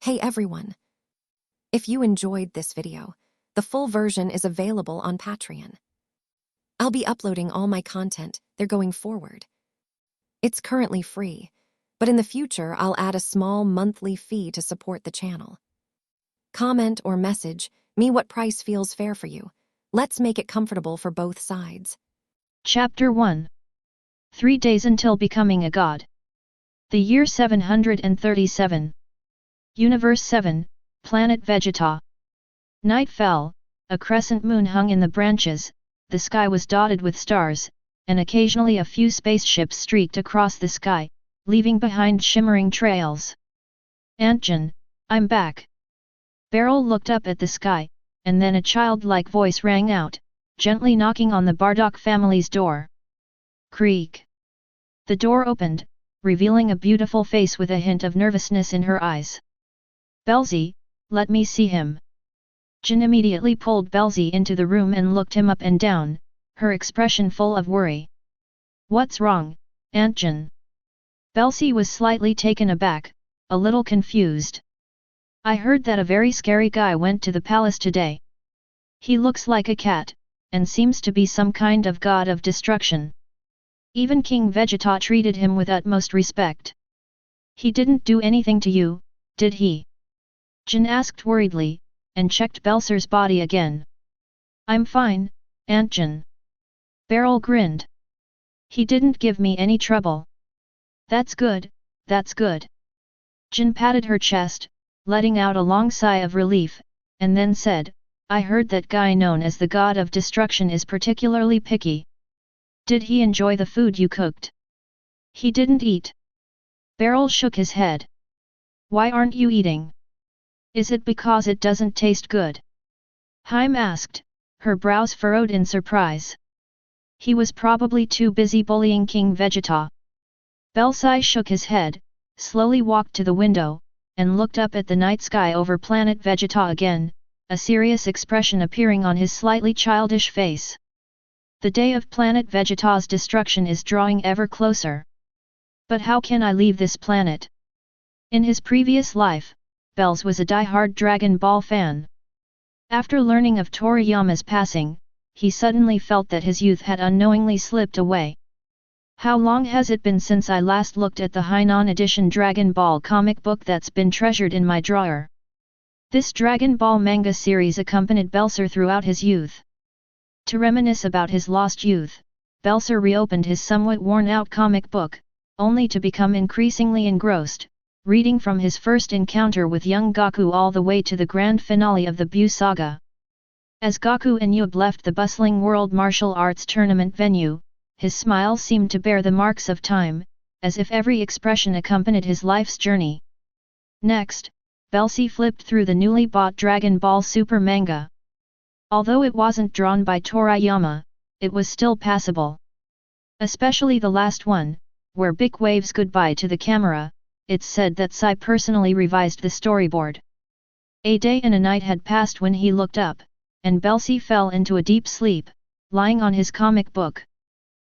Hey everyone! If you enjoyed this video, the full version is available on Patreon. I'll be uploading all my content there going forward. It's currently free, but in the future I'll add a small monthly fee to support the channel. Comment or message me what price feels fair for you. Let's make it comfortable for both sides. Chapter 1. 3 Days Until Becoming a God. The year 737. Universe 7, Planet Vegeta. Night fell, a crescent moon hung in the branches, the sky was dotted with stars, and occasionally a few spaceships streaked across the sky, leaving behind shimmering trails. Antjen, I'm back. Beryl looked up at the sky, and then a childlike voice rang out, gently knocking on the Bardock family's door. Creak. The door opened, revealing a beautiful face with a hint of nervousness in her eyes. Belzy, let me see him. Jin immediately pulled Belzy into the room and looked him up and down, her expression full of worry. What's wrong, Aunt Jin? Belzy was slightly taken aback, a little confused. I heard that a very scary guy went to the palace today. He looks like a cat, and seems to be some kind of god of destruction. Even King Vegeta treated him with utmost respect. He didn't do anything to you, did he? Jin asked worriedly, and checked Belser's body again. I'm fine, Aunt Jin. Beryl grinned. He didn't give me any trouble. That's good, that's good. Jin patted her chest, letting out a long sigh of relief, and then said, I heard that guy known as the god of destruction is particularly picky. Did he enjoy the food you cooked? He didn't eat. Beryl shook his head. Why aren't you eating? Is it because it doesn't taste good? Haim asked, her brows furrowed in surprise. He was probably too busy bullying King Vegeta. Belzy shook his head, slowly walked to the window, and looked up at the night sky over planet Vegeta again, a serious expression appearing on his slightly childish face. The day of planet Vegeta's destruction is drawing ever closer. But how can I leave this planet? In his previous life, Belz was a die-hard Dragon Ball fan. After learning of Toriyama's passing, he suddenly felt that his youth had unknowingly slipped away. How long has it been since I last looked at the Hainan edition Dragon Ball comic book that's been treasured in my drawer? This Dragon Ball manga series accompanied Belzer throughout his youth. To reminisce about his lost youth, Belzer reopened his somewhat worn-out comic book, only to become increasingly engrossed, reading from his first encounter with young Goku all the way to the grand finale of the Buu saga. As Goku and Yub left the bustling World Martial Arts Tournament venue, his smile seemed to bear the marks of time, as if every expression accompanied his life's journey. Next, Belzy flipped through the newly bought Dragon Ball Super manga. Although it wasn't drawn by Toriyama, it was still passable. Especially the last one, where Big waves goodbye to the camera. It's said that Sai personally revised the storyboard. A day and a night had passed when he looked up, and Belzy fell into a deep sleep, lying on his comic book.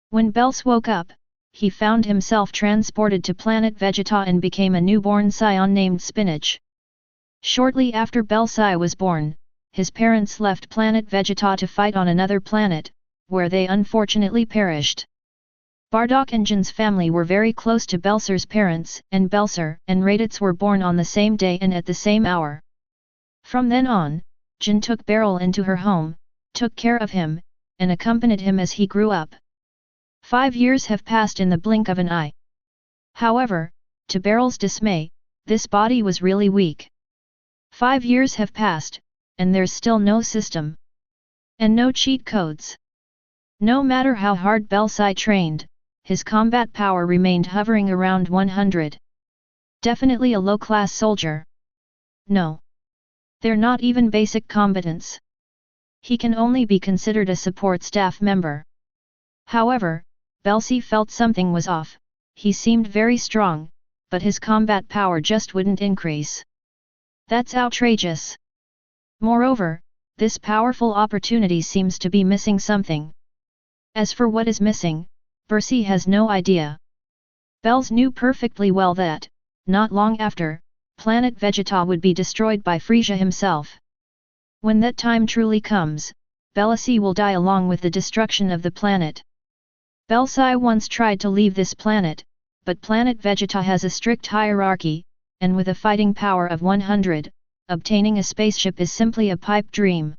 When Belz woke up, he found himself transported to planet Vegeta and became a newborn Saiyan named Spinach. Shortly after Belzy was born, his parents left planet Vegeta to fight on another planet, where they unfortunately perished. Bardock and Jin's family were very close to Belzer's parents, and Belzer and Raditz were born on the same day and at the same hour. From then on, Jin took Beryl into her home, took care of him, and accompanied him as he grew up. 5 years have passed in the blink of an eye. However, to Beryl's dismay, this body was really weak. 5 years have passed, and there's still no system. And no cheat codes. No matter how hard Belzy trained, his combat power remained hovering around 100. Definitely a low-class soldier. No. They're not even basic combatants. He can only be considered a support staff member. However, Belzy felt something was off. He seemed very strong, but his combat power just wouldn't increase. That's outrageous. Moreover, this powerful opportunity seems to be missing something. As for what is missing, Bersy has no idea. Belz knew perfectly well that, not long after, planet Vegeta would be destroyed by Frieza himself. When that time truly comes, Belysi will die along with the destruction of the planet. Belysi once tried to leave this planet, but planet Vegeta has a strict hierarchy, and with a fighting power of 100, obtaining a spaceship is simply a pipe dream.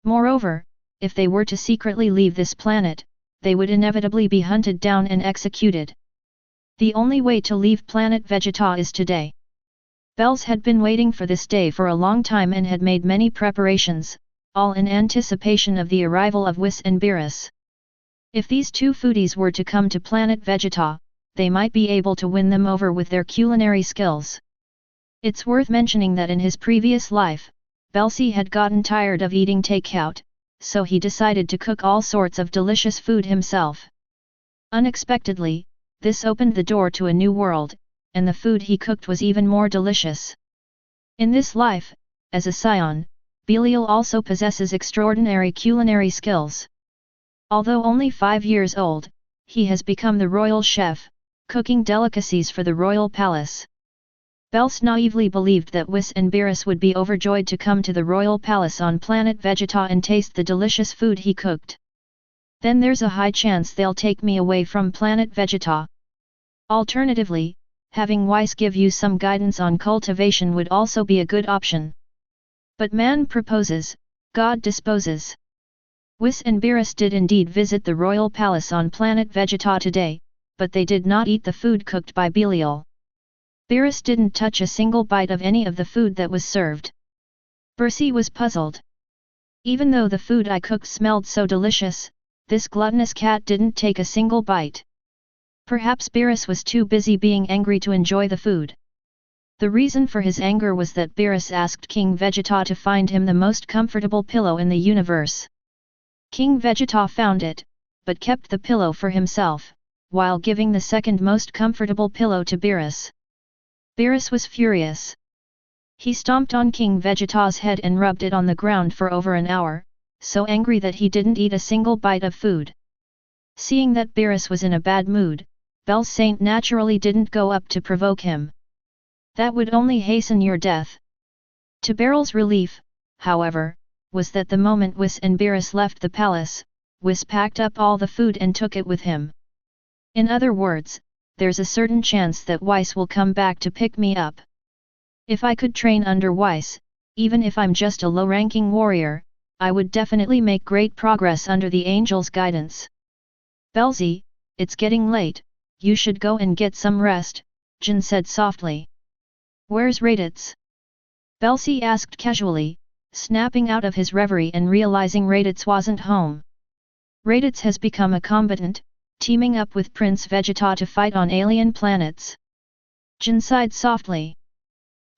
Moreover, if they were to secretly leave this planet, they would inevitably be hunted down and executed. The only way to leave planet Vegeta is today. Bells had been waiting for this day for a long time and had made many preparations, all in anticipation of the arrival of Whis and Beerus. If these two foodies were to come to planet Vegeta, they might be able to win them over with their culinary skills. It's worth mentioning that in his previous life, Belysi had gotten tired of eating takeout, so he decided to cook all sorts of delicious food himself. Unexpectedly, this opened the door to a new world, and the food he cooked was even more delicious. In this life, as a Saiyan, Beryl also possesses extraordinary culinary skills. Although only 5 years old, he has become the royal chef, cooking delicacies for the royal palace. Beryl naively believed that Whis and Beerus would be overjoyed to come to the royal palace on planet Vegeta and taste the delicious food he cooked. Then there's a high chance they'll take me away from planet Vegeta. Alternatively, having Whis give you some guidance on cultivation would also be a good option. But man proposes, God disposes. Whis and Beerus did indeed visit the royal palace on planet Vegeta today, but they did not eat the food cooked by Beryl. Beerus didn't touch a single bite of any of the food that was served. Beryl was puzzled. Even though the food I cooked smelled so delicious, this gluttonous cat didn't take a single bite. Perhaps Beerus was too busy being angry to enjoy the food. The reason for his anger was that Beerus asked King Vegeta to find him the most comfortable pillow in the universe. King Vegeta found it, but kept the pillow for himself, while giving the second most comfortable pillow to Beerus. Beerus was furious. He stomped on King Vegeta's head and rubbed it on the ground for over an hour, so angry that he didn't eat a single bite of food. Seeing that Beerus was in a bad mood, Bel Saint naturally didn't go up to provoke him. That would only hasten your death. To Beryl's relief, however, was that the moment Whis and Beerus left the palace, Whis packed up all the food and took it with him. In other words, there's a certain chance that Whis will come back to pick me up. If I could train under Whis, even if I'm just a low-ranking warrior, I would definitely make great progress under the angel's guidance. Beelzy, it's getting late, you should go and get some rest, Jin said softly. Where's Raditz? Beelzy asked casually, snapping out of his reverie and realizing Raditz wasn't home. Raditz has become a combatant, teaming up with Prince Vegeta to fight on alien planets. Jin sighed softly.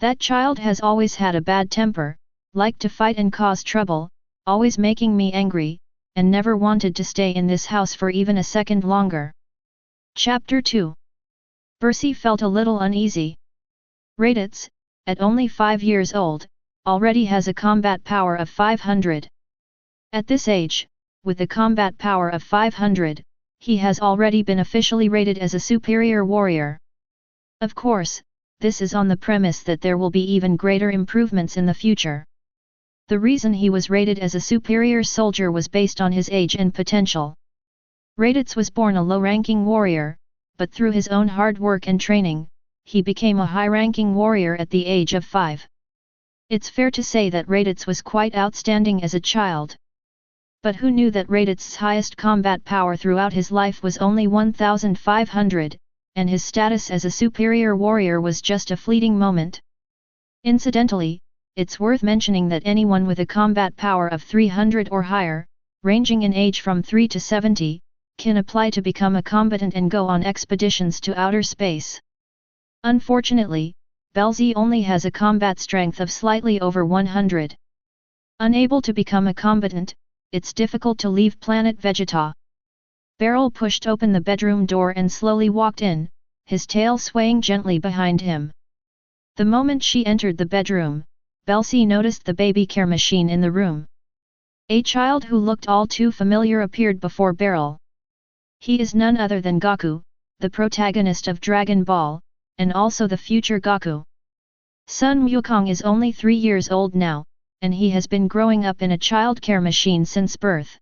That child has always had a bad temper, liked to fight and cause trouble, always making me angry, and never wanted to stay in this house for even a second longer. Chapter 2. Beerus felt a little uneasy. Raditz, at only 5 years old, already has a combat power of 500. At this age, with a combat power of 500, he has already been officially rated as a superior warrior. Of course, this is on the premise that there will be even greater improvements in the future. The reason he was rated as a superior soldier was based on his age and potential. Raditz was born a low-ranking warrior, but through his own hard work and training, he became a high-ranking warrior at the age of 5. It's fair to say that Raditz was quite outstanding as a child. But who knew that Raditz's highest combat power throughout his life was only 1,500, and his status as a superior warrior was just a fleeting moment? Incidentally, it's worth mentioning that anyone with a combat power of 300 or higher, ranging in age from 3 to 70, can apply to become a combatant and go on expeditions to outer space. Unfortunately, Beelzy only has a combat strength of slightly over 100. Unable to become a combatant, it's difficult to leave planet Vegeta. Beryl pushed open the bedroom door and slowly walked in, his tail swaying gently behind him. The moment she entered the bedroom, Beelzy noticed the baby care machine in the room. A child who looked all too familiar appeared before Beryl. He is none other than Goku, the protagonist of Dragon Ball, and also the future Goku. Sun Wukong is only 3 years old now, and he has been growing up in a childcare machine since birth.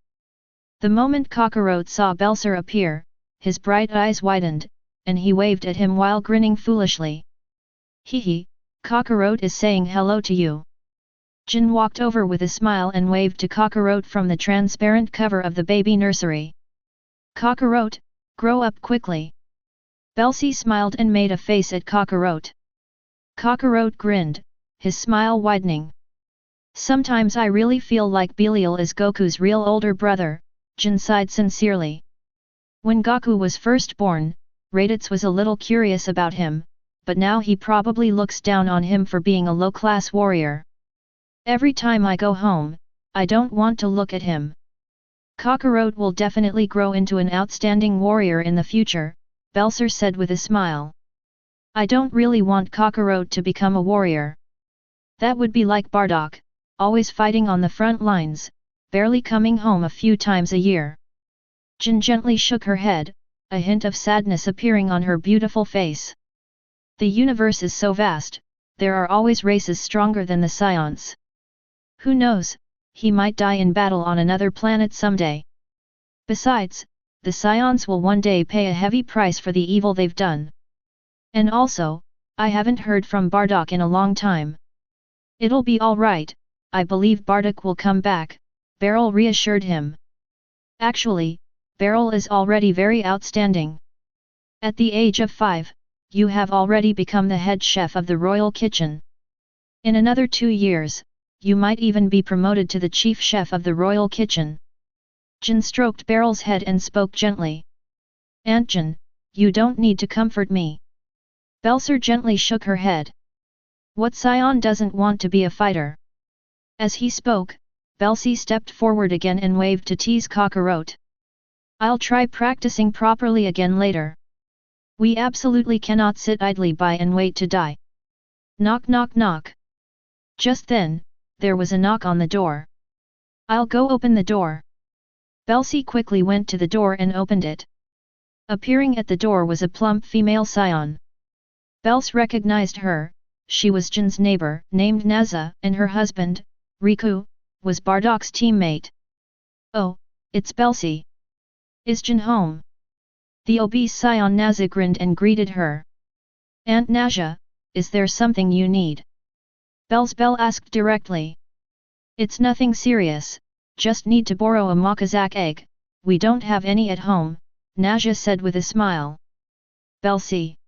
The moment Kakarot saw Beler appear, his bright eyes widened, and he waved at him while grinning foolishly. Hehe, Kakarot is saying hello to you. Jin walked over with a smile and waved to Kakarot from the transparent cover of the baby nursery. Kakarot, grow up quickly. Beler smiled and made a face at Kakarot. Kakarot grinned, his smile widening. Sometimes I really feel like Beryl is Goku's real older brother, Jin sighed sincerely. When Goku was first born, Raditz was a little curious about him, but now he probably looks down on him for being a low-class warrior. Every time I go home, I don't want to look at him. Kakarot will definitely grow into an outstanding warrior in the future, Beler said with a smile. I don't really want Kakarot to become a warrior. That would be like Bardock, always fighting on the front lines, barely coming home a few times a year. Jin gently shook her head, a hint of sadness appearing on her beautiful face. The universe is so vast, there are always races stronger than the Saiyans. Who knows, he might die in battle on another planet someday. Besides, the Saiyans will one day pay a heavy price for the evil they've done. And also, I haven't heard from Bardock in a long time. It'll be alright, I believe Bardock will come back, Beryl reassured him. Actually, Beryl is already very outstanding. At the age of 5, you have already become the head chef of the royal kitchen. In another 2 years, you might even be promoted to the chief chef of the royal kitchen. Jin stroked Beryl's head and spoke gently. Aunt Jin, you don't need to comfort me. Beler gently shook her head. What Saiyan doesn't want to be a fighter? As he spoke, Beler stepped forward again and waved to tease Kakarot. I'll try practicing properly again later. We absolutely cannot sit idly by and wait to die. Knock knock knock. Just then, there was a knock on the door. I'll go open the door. Beler quickly went to the door and opened it. Appearing at the door was a plump female Saiyan. Beler recognized her, she was Jin's neighbor, named Naza, and her husband, Riku, was Bardock's teammate. Oh, it's Beler. Is Jin home? The obese Saiyan Naza grinned and greeted her. Aunt Naja, is there something you need? Beler asked directly. It's nothing serious, just need to borrow a Makazak egg, we don't have any at home, Naja said with a smile. Beler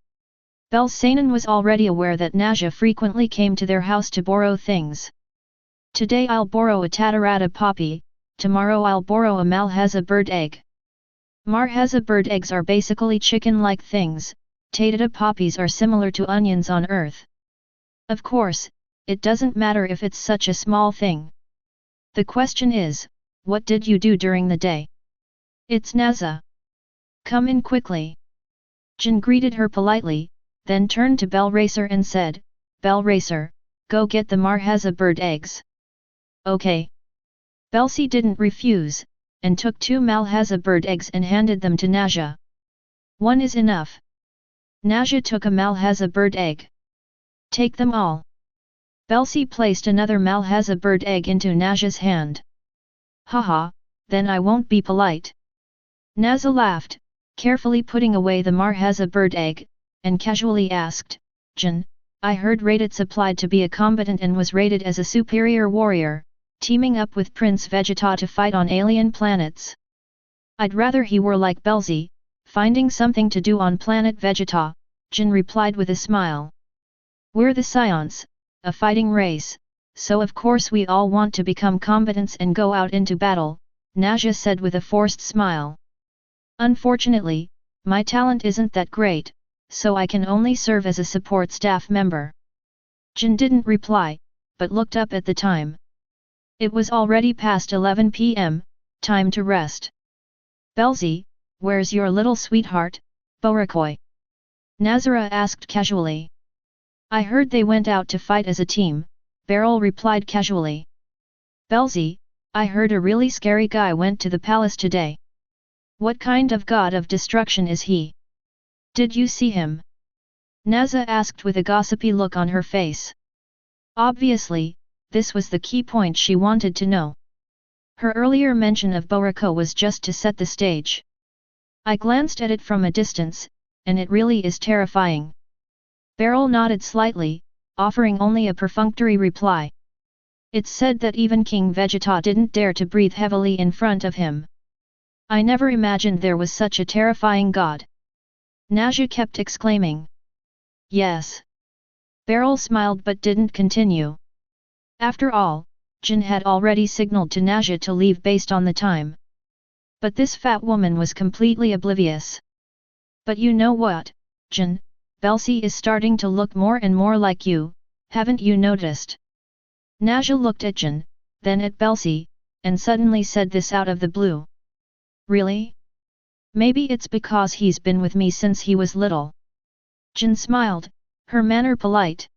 Saiyan was already aware that Naja frequently came to their house to borrow things. Today I'll borrow a Tatarata poppy, tomorrow I'll borrow a Malhaza bird egg. Marhaza bird eggs are basically chicken-like things, Tatata poppies are similar to onions on Earth. Of course, it doesn't matter if it's such a small thing. The question is, what did you do during the day? It's Naza. Come in quickly. Jin greeted her politely, then turned to Beler and said, Beler, go get the Marhaza bird eggs. Okay. Beler didn't refuse, and took 2 Malhaza bird eggs and handed them to Naja. One is enough. Naja took a Malhaza bird egg. Take them all. Beler placed another Malhaza bird egg into Naja's hand. Haha, then I won't be polite. Naza laughed, carefully putting away the Marhaza bird egg, and casually asked, Jin, I heard Raditz applied to be a combatant and was rated as a superior warrior, teaming up with Prince Vegeta to fight on alien planets. I'd rather he were like Beler, finding something to do on planet Vegeta, Jin replied with a smile. We're the Saiyans, a fighting race, so of course we all want to become combatants and go out into battle, Naja said with a forced smile. Unfortunately, my talent isn't that great, so I can only serve as a support staff member. Jin didn't reply, but looked up at the time. It was already past 11 p.m., time to rest. Beler, where's your little sweetheart, Borakoi? Nazara asked casually. I heard they went out to fight as a team, Beryl replied casually. Beler, I heard a really scary guy went to the palace today. What kind of god of destruction is he? Did you see him? Naza asked with a gossipy look on her face. Obviously, this was the key point she wanted to know. Her earlier mention of Boriko was just to set the stage. I glanced at it from a distance, and it really is terrifying. Beryl nodded slightly, offering only a perfunctory reply. It's said that even King Vegeta didn't dare to breathe heavily in front of him. I never imagined there was such a terrifying god. Naja kept exclaiming. Yes. Beryl smiled but didn't continue. After all, Jin had already signaled to Naja to leave based on the time. But this fat woman was completely oblivious. But you know what, Jin, Belsi is starting to look more and more like you, haven't you noticed? Naja looked at Jin, then at Belsi, and suddenly said this out of the blue. Really? Maybe it's because he's been with me since he was little. Jin smiled, her manner polite.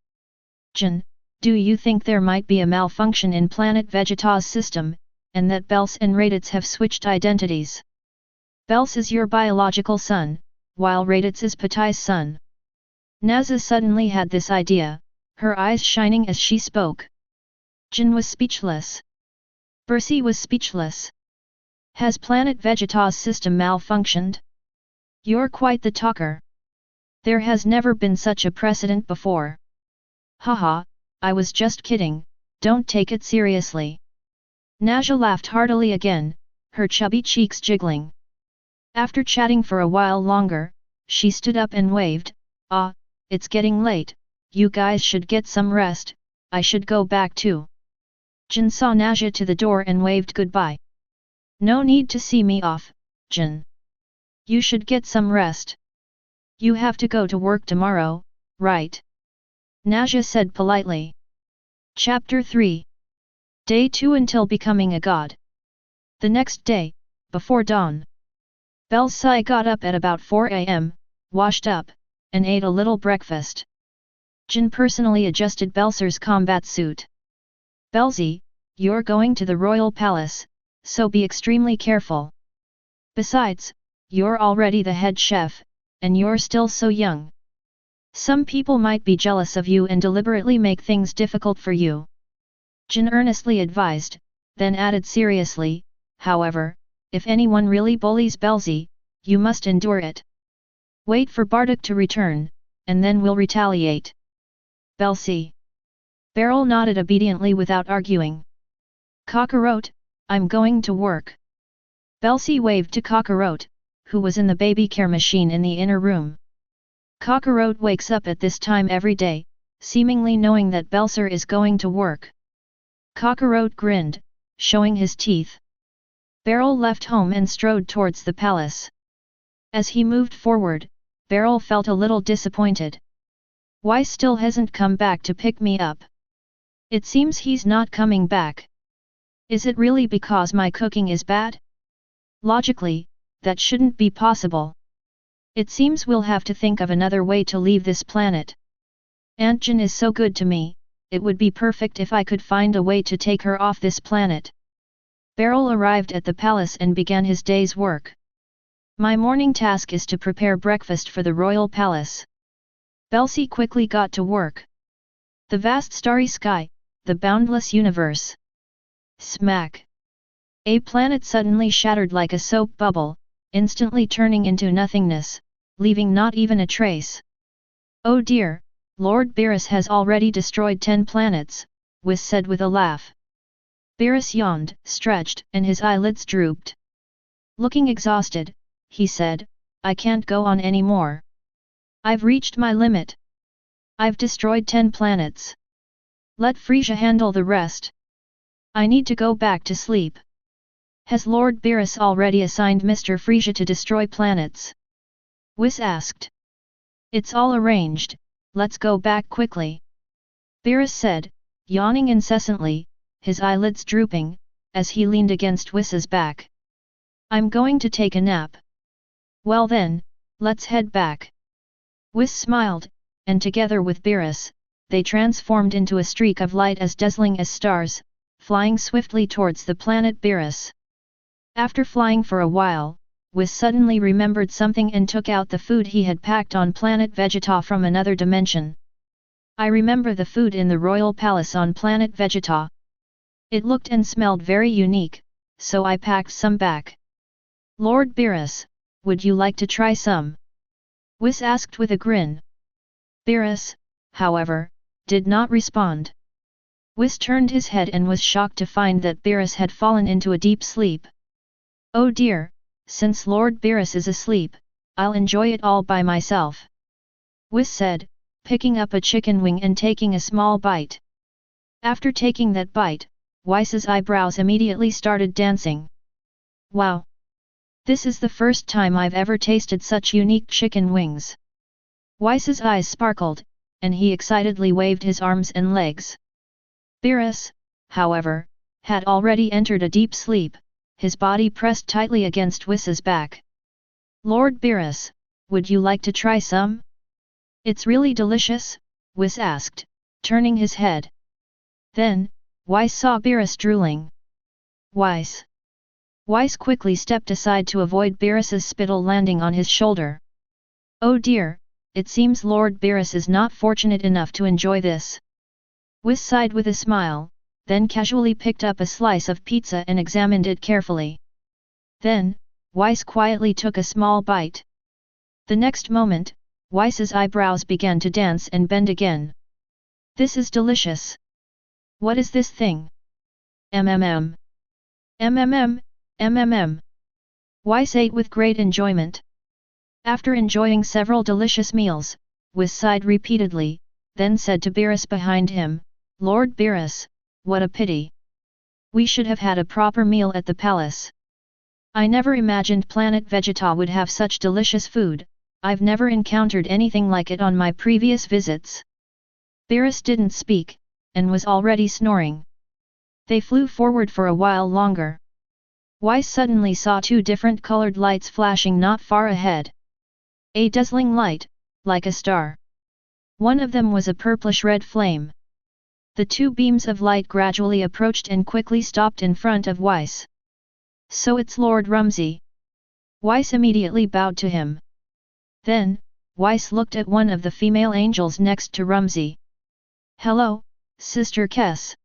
Jin, do you think there might be a malfunction in planet Vegeta's system, and that Bels and Raditz have switched identities? Bels is your biological son, while Raditz is Patai's son. Naza suddenly had this idea, her eyes shining as she spoke. Jin was speechless. Bersi was speechless. Has planet Vegeta's system malfunctioned? You're quite the talker. There has never been such a precedent before. Haha, I was just kidding, don't take it seriously. Naja laughed heartily again, her chubby cheeks jiggling. After chatting for a while longer, she stood up and waved, it's getting late, you guys should get some rest, I should go back too. Jin saw Naja to the door and waved goodbye. No need to see me off, Jin. You should get some rest. You have to go to work tomorrow, right? Naja said politely. Chapter 3. Day 2 until becoming a god. The next day, before dawn, Belsi got up at about 4 am, washed up, and ate a little breakfast. Jin personally adjusted Belser's combat suit. Belsi, you're going to the royal palace, so be extremely careful. Besides, you're already the head chef, and you're still so young. Some people might be jealous of you and deliberately make things difficult for you. Jin earnestly advised, then added seriously, however, if anyone really bullies Belsi, you must endure it. Wait for Bardock to return, and then we'll retaliate. Belsi. Beryl nodded obediently without arguing. Kakarot, I'm going to work. Belsi waved to Kakarot, who was in the baby care machine in the inner room. Kakarot wakes up at this time every day, seemingly knowing that Belser is going to work. Kakarot grinned, showing his teeth. Beryl left home and strode towards the palace. As he moved forward, Beryl felt a little disappointed. Why still hasn't come back to pick me up? It seems he's not coming back. Is it really because my cooking is bad? Logically, that shouldn't be possible. It seems we'll have to think of another way to leave this planet. Aunt Jin is so good to me, it would be perfect if I could find a way to take her off this planet. Beryl arrived at the palace and began his day's work. My morning task is to prepare breakfast for the royal palace. Belsi quickly got to work. The vast starry sky, the boundless universe. Smack! A planet suddenly shattered like a soap bubble, instantly turning into nothingness, leaving not even a trace. Oh dear, Lord Beerus has already destroyed 10 planets, Whis said with a laugh. Beerus yawned, stretched, and his eyelids drooped. Looking exhausted, he said, I can't go on anymore. I've reached my limit. I've destroyed 10 planets. Let Frieza handle the rest. I need to go back to sleep. Has Lord Beerus already assigned Mr. Frieza to destroy planets? Whis asked. It's all arranged, let's go back quickly. Beerus said, yawning incessantly, his eyelids drooping, as he leaned against Whis's back. I'm going to take a nap. Well then, let's head back. Whis smiled, and together with Beerus, they transformed into a streak of light as dazzling as stars, flying swiftly towards the planet Beerus. After flying for a while, Whis suddenly remembered something and took out the food he had packed on planet Vegeta from another dimension. I remember the food in the royal palace on planet Vegeta. It looked and smelled very unique, so I packed some back. Lord Beerus, would you like to try some? Whis asked with a grin. Beerus, however, did not respond. Whis turned his head and was shocked to find that Beerus had fallen into a deep sleep. Oh dear, since Lord Beerus is asleep, I'll enjoy it all by myself. Whis said, picking up a chicken wing and taking a small bite. After taking that bite, Whis' eyebrows immediately started dancing. Wow! This is the first time I've ever tasted such unique chicken wings. Whis' eyes sparkled, and he excitedly waved his arms and legs. Beerus, however, had already entered a deep sleep, his body pressed tightly against Whis' back. Lord Beerus, would you like to try some? It's really delicious, Whis asked, turning his head. Then, Whis saw Beerus drooling. Whis quickly stepped aside to avoid Beerus's spittle landing on his shoulder. Oh dear, it seems Lord Beerus is not fortunate enough to enjoy this. Whis sighed with a smile, then casually picked up a slice of pizza and examined it carefully. Then, Whis quietly took a small bite. The next moment, Whis' eyebrows began to dance and bend again. This is delicious. What is this thing? MMM. MMM, MMM. Whis ate with great enjoyment. After enjoying several delicious meals, Whis sighed repeatedly, then said to Beerus behind him, Lord Beerus, what a pity. We should have had a proper meal at the palace. I never imagined planet Vegeta would have such delicious food, I've never encountered anything like it on my previous visits. Beerus didn't speak, and was already snoring. They flew forward for a while longer. Whis suddenly saw two different colored lights flashing not far ahead. A dazzling light, like a star. One of them was a purplish-red flame. The two beams of light gradually approached and quickly stopped in front of Whis. So it's Lord Rumsey. Whis immediately bowed to him. Then, Whis looked at one of the female angels next to Rumsey. Hello, Sister Kess.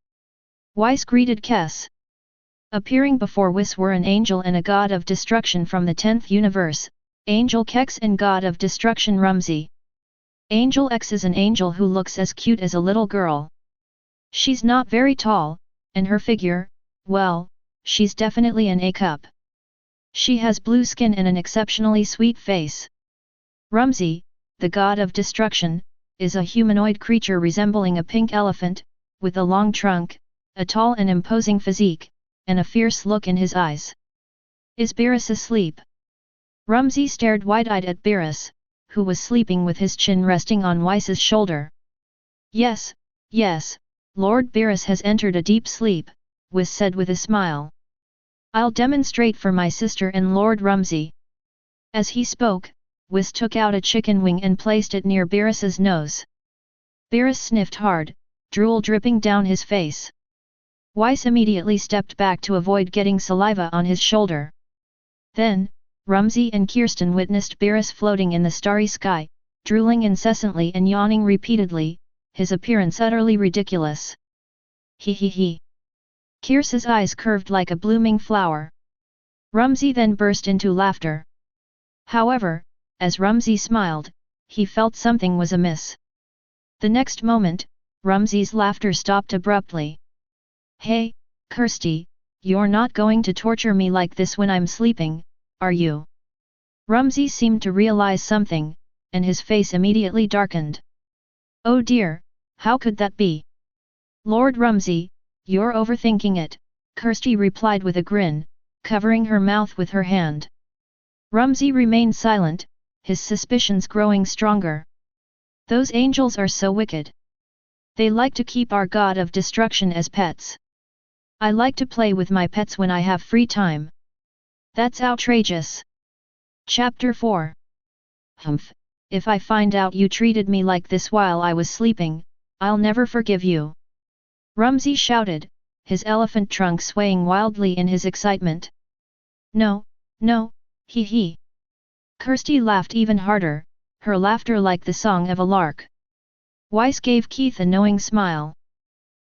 Whis greeted Kess. Appearing before Whis were an angel and a god of destruction from the 10th universe, Angel Kex and god of destruction Rumsey. Angel X is an angel who looks as cute as a little girl. She's not very tall, and her figure, well, she's definitely an A-cup. She has blue skin and an exceptionally sweet face. Rumsey, the god of destruction, is a humanoid creature resembling a pink elephant, with a long trunk, a tall and imposing physique, and a fierce look in his eyes. Is Beerus asleep? Rumsey stared wide-eyed at Beerus, who was sleeping with his chin resting on Whis' shoulder. Yes, yes, Lord Beerus has entered a deep sleep, Whis said with a smile. I'll demonstrate for my sister and Lord Rumsey. As he spoke, Whis took out a chicken wing and placed it near Beerus's nose. Beerus sniffed hard, drool dripping down his face. Whis immediately stepped back to avoid getting saliva on his shoulder. Then, Rumsey and Kirsten witnessed Beerus floating in the starry sky, drooling incessantly and yawning repeatedly, his appearance utterly ridiculous. He he he. Kirsten's eyes curved like a blooming flower. Rumsey then burst into laughter. However, as Rumsey smiled, he felt something was amiss. The next moment, Rumsey's laughter stopped abruptly. Hey, Kirsty, you're not going to torture me like this when I'm sleeping, are you? Rumsey seemed to realize something, and his face immediately darkened. Oh dear, how could that be? Lord Rumsey, you're overthinking it, Kirsty replied with a grin, covering her mouth with her hand. Rumsey remained silent, his suspicions growing stronger. Those angels are so wicked. They like to keep our god of destruction as pets. I like to play with my pets when I have free time. That's outrageous. Chapter 4. Humph, if I find out you treated me like this while I was sleeping, I'll never forgive you. Rumsey shouted, his elephant trunk swaying wildly in his excitement. No, no, hee hee. Kirsty laughed even harder, her laughter like the song of a lark. Weiss gave Keith a knowing smile.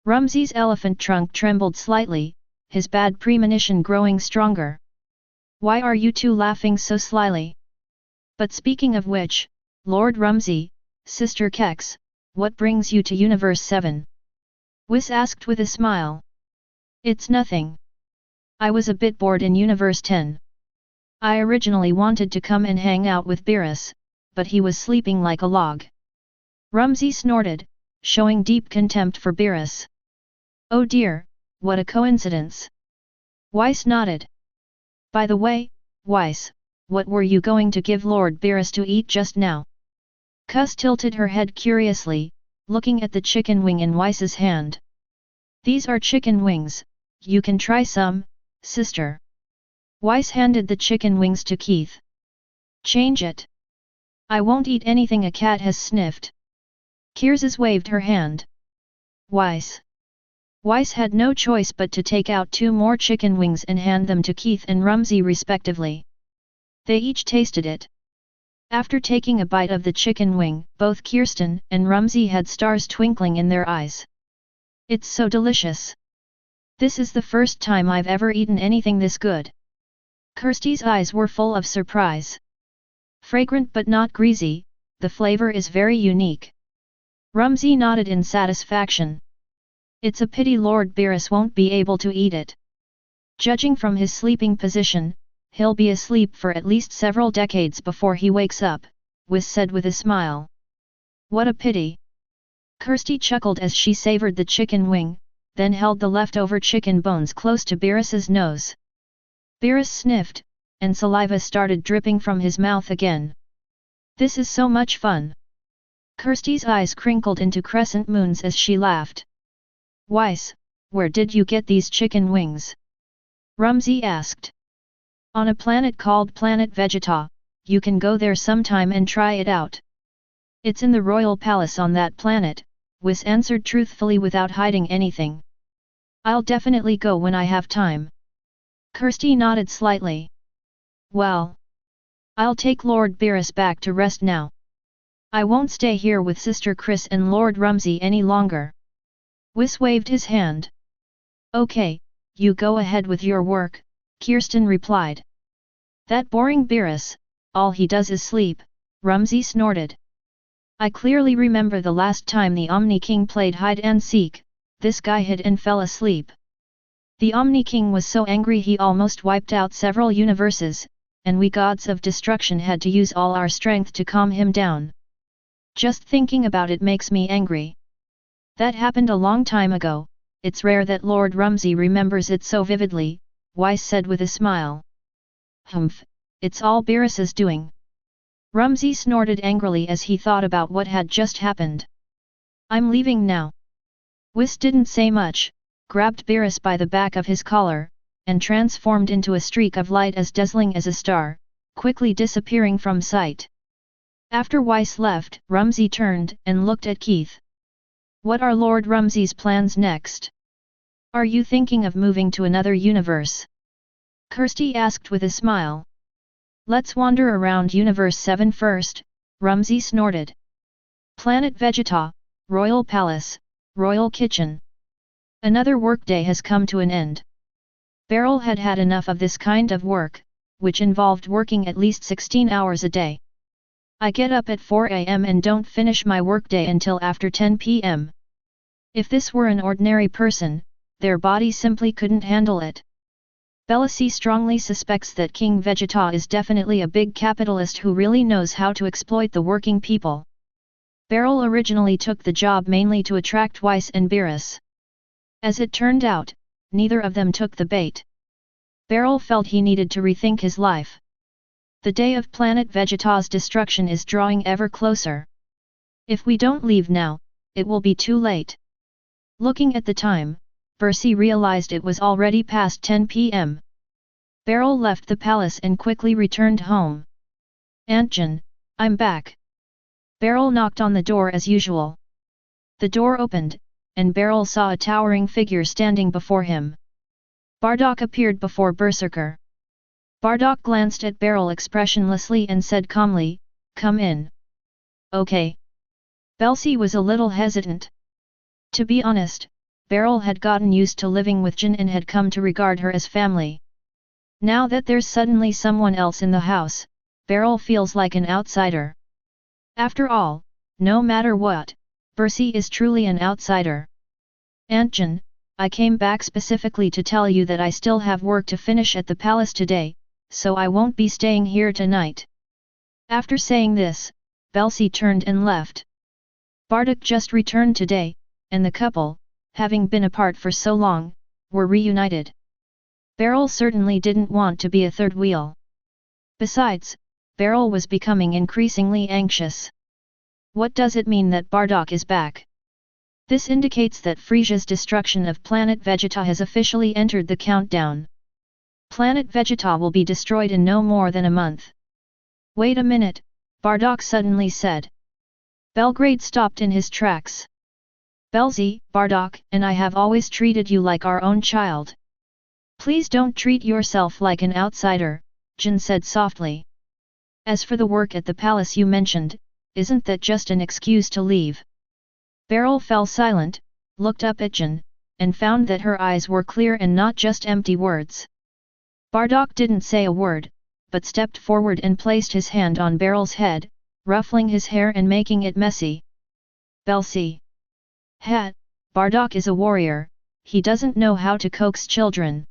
Rumsey's elephant trunk trembled slightly, his bad premonition growing stronger. Why are you two laughing so slyly? But speaking of which, Lord Rumsey, Sister Kex, what brings you to Universe 7? Weiss asked with a smile. It's nothing. I was a bit bored in Universe 10. I originally wanted to come and hang out with Beerus, but he was sleeping like a log. Rumsey snorted, showing deep contempt for Beerus. Oh dear, what a coincidence. Weiss nodded. By the way, Weiss, what were you going to give Lord Beerus to eat just now? Kuss tilted her head curiously, looking at the chicken wing in Weiss's hand. These are chicken wings, you can try some, sister. Weiss handed the chicken wings to Keith. Change it. I won't eat anything a cat has sniffed. Kears's waved her hand. Weiss. Weiss had no choice but to take out 2 more chicken wings and hand them to Keith and Rumsey respectively. They each tasted it. After taking a bite of the chicken wing, both Kirsten and Rumsey had stars twinkling in their eyes. It's so delicious. This is the first time I've ever eaten anything this good. Kirsty's eyes were full of surprise. Fragrant but not greasy, the flavor is very unique. Rumsey nodded in satisfaction. It's a pity Lord Beerus won't be able to eat it. Judging from his sleeping position, he'll be asleep for at least several decades before he wakes up, Weiss said with a smile. What a pity. Kirsty chuckled as she savored the chicken wing, then held the leftover chicken bones close to Beerus's nose. Beerus sniffed, and saliva started dripping from his mouth again. This is so much fun. Kirsty's eyes crinkled into crescent moons as she laughed. Weiss, where did you get these chicken wings? Rumsey asked. On a planet called Planet Vegeta, you can go there sometime and try it out. It's in the royal palace on that planet, Weiss answered truthfully without hiding anything. I'll definitely go when I have time. Kirsty nodded slightly. Well, I'll take Lord Beerus back to rest now. I won't stay here with Sister Chris and Lord Rumsey any longer. Weiss waved his hand. Okay, you go ahead with your work, Kirsten replied. That boring Beerus, all he does is sleep, Rumsey snorted. I clearly remember the last time the Omni King played hide and seek, this guy hid and fell asleep. The Omni King was so angry he almost wiped out several universes, and we gods of destruction had to use all our strength to calm him down. Just thinking about it makes me angry. That happened a long time ago, it's rare that Lord Rumsey remembers it so vividly, Weiss said with a smile. Humph, it's all Beerus's doing. Rumsey snorted angrily as he thought about what had just happened. I'm leaving now. Weiss didn't say much, grabbed Beerus by the back of his collar, and transformed into a streak of light as dazzling as a star, quickly disappearing from sight. After Weiss left, Rumsey turned and looked at Keith. What are Lord Rumsey's plans next? Are you thinking of moving to another universe? Kirsty asked with a smile. Let's wander around Universe 7 first, Rumsey snorted. Planet Vegeta, Royal Palace, Royal Kitchen. Another workday has come to an end. Beryl had had enough of this kind of work, which involved working at least 16 hours a day. I get up at 4 a.m. and don't finish my workday until after 10 p.m. If this were an ordinary person, their body simply couldn't handle it. Belusi strongly suspects that King Vegeta is definitely a big capitalist who really knows how to exploit the working people. Beryl originally took the job mainly to attract Weiss and Beerus. As it turned out, neither of them took the bait. Beryl felt he needed to rethink his life. The day of planet Vegeta's destruction is drawing ever closer. If we don't leave now, it will be too late. Looking at the time, Bersy realized it was already past 10 p.m. Beryl left the palace and quickly returned home. Aunt Jen, I'm back. Beryl knocked on the door as usual. The door opened, and Beryl saw a towering figure standing before him. Bardock appeared before Berserker. Bardock glanced at Beryl expressionlessly and said calmly, "Come in." "Okay." Belsi was a little hesitant. To be honest, Beryl had gotten used to living with Jin and had come to regard her as family. Now that there's suddenly someone else in the house, Beryl feels like an outsider. After all, no matter what, Bercy is truly an outsider. Aunt Jin, I came back specifically to tell you that I still have work to finish at the palace today, so I won't be staying here tonight. After saying this, Belsi turned and left. Bardock just returned today, and the couple, having been apart for so long, were reunited. Beryl certainly didn't want to be a third wheel. Besides, Beryl was becoming increasingly anxious. What does it mean that Bardock is back? This indicates that Frieza's destruction of planet Vegeta has officially entered the countdown. Planet Vegeta will be destroyed in no more than a month. Wait a minute, Bardock suddenly said. Belgrade stopped in his tracks. Belzy, Bardock and I have always treated you like our own child. Please don't treat yourself like an outsider, Jin said softly. As for the work at the palace you mentioned, isn't that just an excuse to leave? Beryl fell silent, looked up at Jin, and found that her eyes were clear and not just empty words. Bardock didn't say a word, but stepped forward and placed his hand on Beryl's head, ruffling his hair and making it messy. Belsi. Ha, Bardock is a warrior, he doesn't know how to coax children.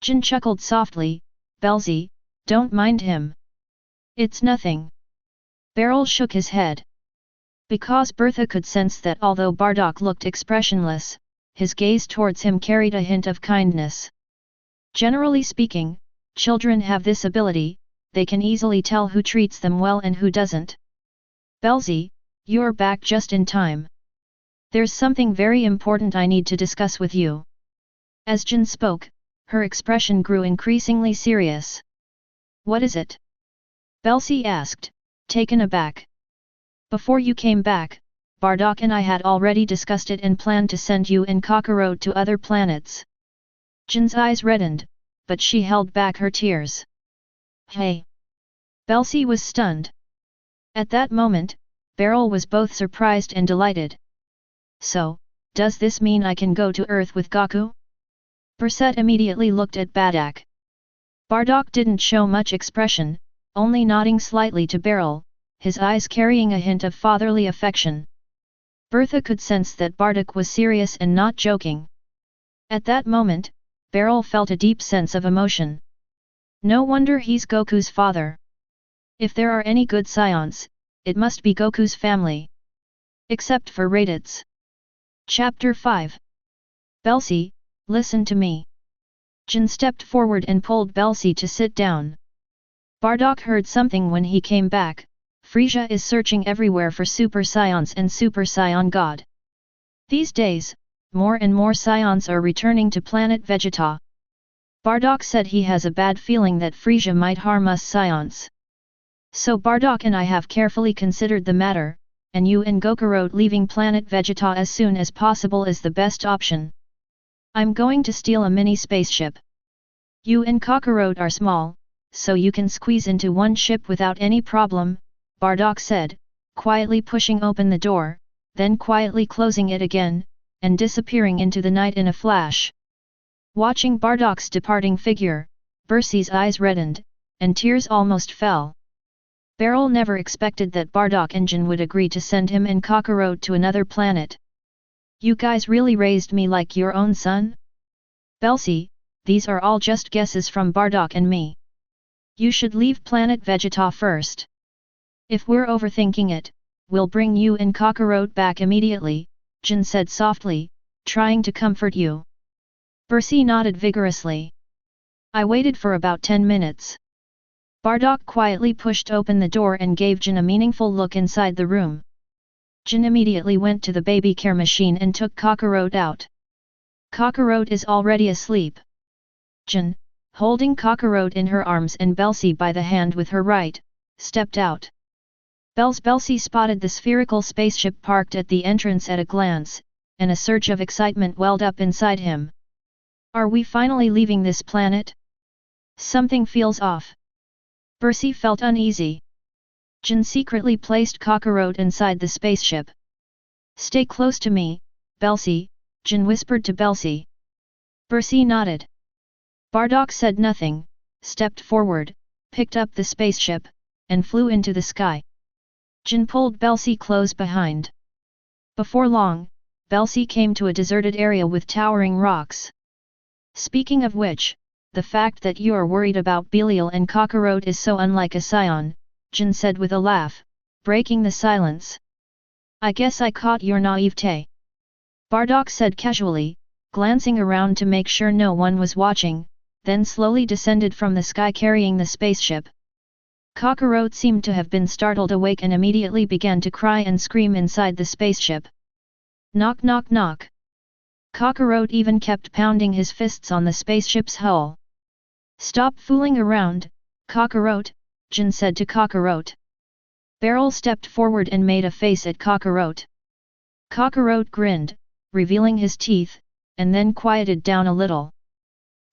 Jin chuckled softly, Belsi, don't mind him. It's nothing. Beryl shook his head. Because Bertha could sense that although Bardock looked expressionless, his gaze towards him carried a hint of kindness. Generally speaking, children have this ability, they can easily tell who treats them well and who doesn't. Belsi, you're back just in time. There's something very important I need to discuss with you. As Jin spoke, her expression grew increasingly serious. What is it? Belsi asked, taken aback. Before you came back, Bardock and I had already discussed it and planned to send you and Kakarot to other planets. Jin's eyes reddened, but she held back her tears. Hey! Belsi was stunned. At that moment, Beryl was both surprised and delighted. So, does this mean I can go to Earth with Goku? Berset immediately looked at Bardock. Bardock didn't show much expression, only nodding slightly to Beryl, his eyes carrying a hint of fatherly affection. Bertha could sense that Bardock was serious and not joking. At that moment, Beryl felt a deep sense of emotion. No wonder he's Goku's father. If there are any good Saiyans, it must be Goku's family. Except for Raditz. Chapter 5. Belsi, listen to me. Jin stepped forward and pulled Belsi to sit down. Bardock heard something when he came back. Frieza is searching everywhere for Super Saiyans and Super Saiyan God. These days, more and more Saiyans are returning to planet Vegeta. Bardock said he has a bad feeling that Frieza might harm us Saiyans. So Bardock and I have carefully considered the matter, and you and Kakarot leaving planet Vegeta as soon as possible is the best option. I'm going to steal a mini spaceship. You and Kakarot are small, so you can squeeze into one ship without any problem, Bardock said, quietly pushing open the door, then quietly closing it again, and disappearing into the night in a flash. Watching Bardock's departing figure, Bercy's eyes reddened, and tears almost fell. Beryl never expected that Bardock and Jin would agree to send him and Kakarot to another planet. You guys really raised me like your own son? Belsi, these are all just guesses from Bardock and me. You should leave planet Vegeta first. If we're overthinking it, we'll bring you and Kakarot back immediately, Jin said softly, trying to comfort you. Bercy nodded vigorously. I waited for about 10 minutes. Bardock quietly pushed open the door and gave Jin a meaningful look inside the room. Jin immediately went to the baby care machine and took Kakarot out. Kakarot is already asleep. Jin, holding Kakarot in her arms and Belsi by the hand with her right, stepped out. Belsi spotted the spherical spaceship parked at the entrance at a glance, and a surge of excitement welled up inside him. Are we finally leaving this planet? Something feels off. Bercy felt uneasy. Jin secretly placed Kakarot inside the spaceship, Stay close to me, Belsi, Jin whispered to Belsi. Bersi nodded. Bardock said nothing, stepped forward, picked up the spaceship, and flew into the sky. Jin pulled Belsi close behind. Before long, Belsi came to a deserted area with towering rocks. Speaking of which, the fact that you are worried about Beryl and Kakarot is so unlike a Saiyan, Jin said with a laugh, breaking the silence. I guess I caught your naivete. Bardock said casually, glancing around to make sure no one was watching, then slowly descended from the sky carrying the spaceship. Kakarot seemed to have been startled awake and immediately began to cry and scream inside the spaceship. Knock knock knock. Kakarot even kept pounding his fists on the spaceship's hull. Stop fooling around, Kakarot, Jin said to Kakarot. Beryl stepped forward and made a face at Kakarot. Kakarot grinned, revealing his teeth, and then quieted down a little.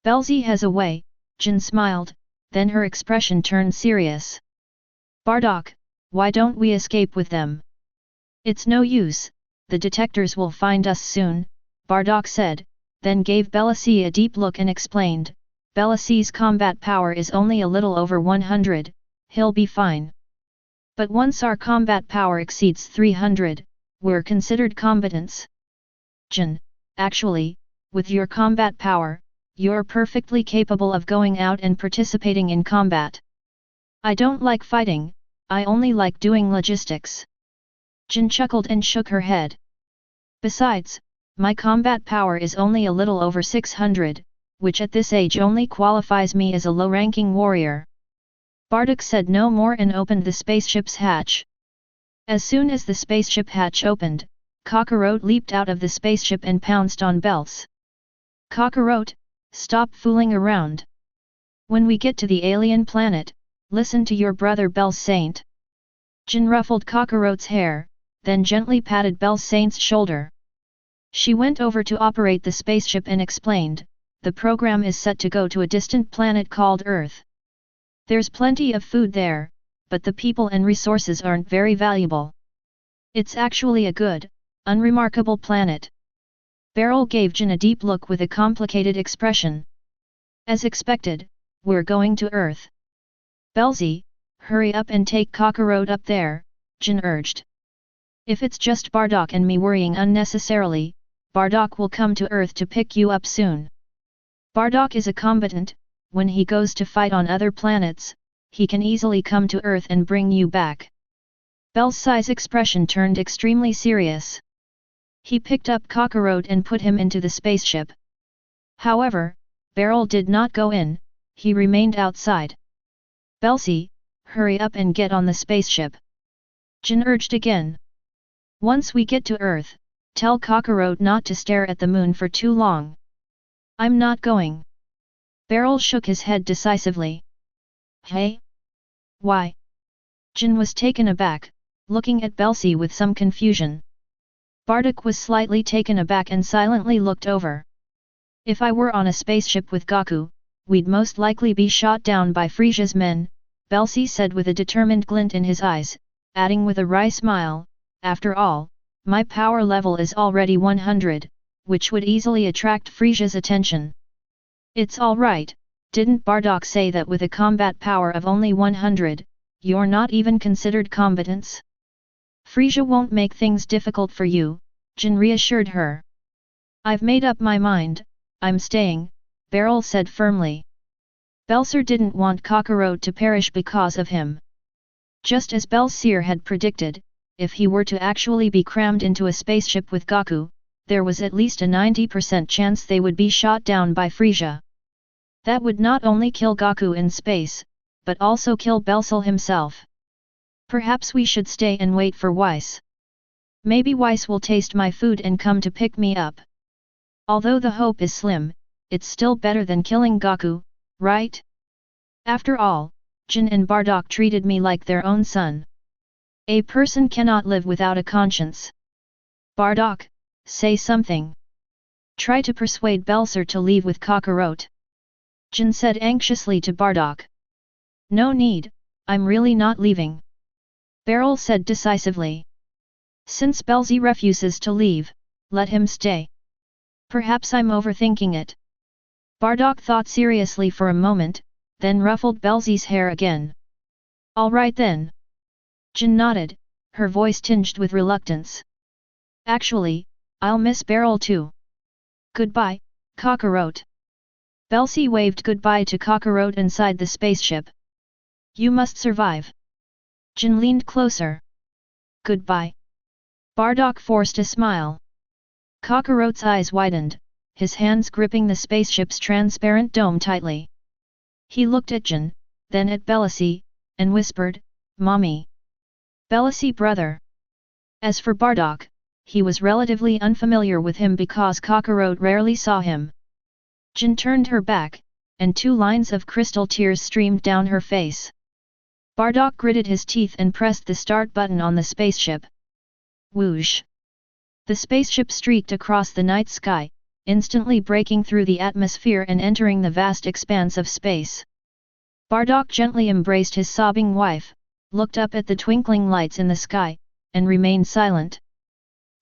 Belsi has a way, Jin smiled, then her expression turned serious. Bardock, why don't we escape with them? It's no use, the detectors will find us soon, Bardock said, then gave Belsi a deep look and explained, Belsi's combat power is only a little over 100, he'll be fine. But once our combat power exceeds 300, we're considered combatants. Jin, actually, with your combat power, you're perfectly capable of going out and participating in combat. I don't like fighting, I only like doing logistics. Jin chuckled and shook her head. Besides, my combat power is only a little over 600, which at this age only qualifies me as a low-ranking warrior. Bardock said no more and opened the spaceship's hatch. As soon as the spaceship hatch opened, Kakarot leaped out of the spaceship and pounced on Bels. Kakarot, stop fooling around. When we get to the alien planet, listen to your brother Bels Saint. Jin ruffled Kakarot's hair, then gently patted Bels Saint's shoulder. She went over to operate the spaceship and explained, the program is set to go to a distant planet called Earth. There's plenty of food there, but the people and resources aren't very valuable. It's actually a good, unremarkable planet. Beryl gave Jin a deep look with a complicated expression. As expected, we're going to Earth. Belsi, hurry up and take Kakarot up there, Jin urged. If it's just Bardock and me worrying unnecessarily, Bardock will come to Earth to pick you up soon. Bardock is a combatant, when he goes to fight on other planets, he can easily come to Earth and bring you back. Belsi's expression turned extremely serious. He picked up Kakarot and put him into the spaceship. However, Beryl did not go in, he remained outside. Belsi, hurry up and get on the spaceship. Jin urged again. Once we get to Earth, tell Kakarot not to stare at the moon for too long. I'm not going. Beryl shook his head decisively. Hey? Why? Jin was taken aback, looking at Belsi with some confusion. Bardock was slightly taken aback and silently looked over. If I were on a spaceship with Goku, we'd most likely be shot down by Frieza's men, Belsi said with a determined glint in his eyes, adding with a wry smile, after all, my power level is already 100, which would easily attract Frieza's attention. It's alright, didn't Bardock say that with a combat power of only 100, you're not even considered combatants? Frieza won't make things difficult for you, Jin reassured her. I've made up my mind, I'm staying, Beryl said firmly. Belser didn't want Kakarot to perish because of him. Just as Belser had predicted, if he were to actually be crammed into a spaceship with Goku, there was at least a 90% chance they would be shot down by Frieza. That would not only kill Goku in space, but also kill Belser himself. Perhaps we should stay and wait for Weiss. Maybe Weiss will taste my food and come to pick me up. Although the hope is slim, it's still better than killing Goku, right? After all, Jin and Bardock treated me like their own son. A person cannot live without a conscience. Bardock, say something. Try to persuade Belser to leave with Kakarot. Jin said anxiously to Bardock. No need, I'm really not leaving. Beryl said decisively. Since Belzy refuses to leave, let him stay. Perhaps I'm overthinking it. Bardock thought seriously for a moment, then ruffled Belzy's hair again. All right then. Jin nodded, her voice tinged with reluctance. Actually, I'll miss Beryl too. Goodbye, Kakarot. Belzy waved goodbye to Kakarot inside the spaceship. You must survive. Jin leaned closer. Goodbye. Bardock forced a smile. Kakarot's eyes widened, his hands gripping the spaceship's transparent dome tightly. He looked at Jin, then at Belusi, and whispered, Mommy. Belusi brother. As for Bardock, he was relatively unfamiliar with him because Kakarot rarely saw him. Jin turned her back, and 2 lines of crystal tears streamed down her face. Bardock gritted his teeth and pressed the start button on the spaceship. Whoosh! The spaceship streaked across the night sky, instantly breaking through the atmosphere and entering the vast expanse of space. Bardock gently embraced his sobbing wife, looked up at the twinkling lights in the sky, and remained silent.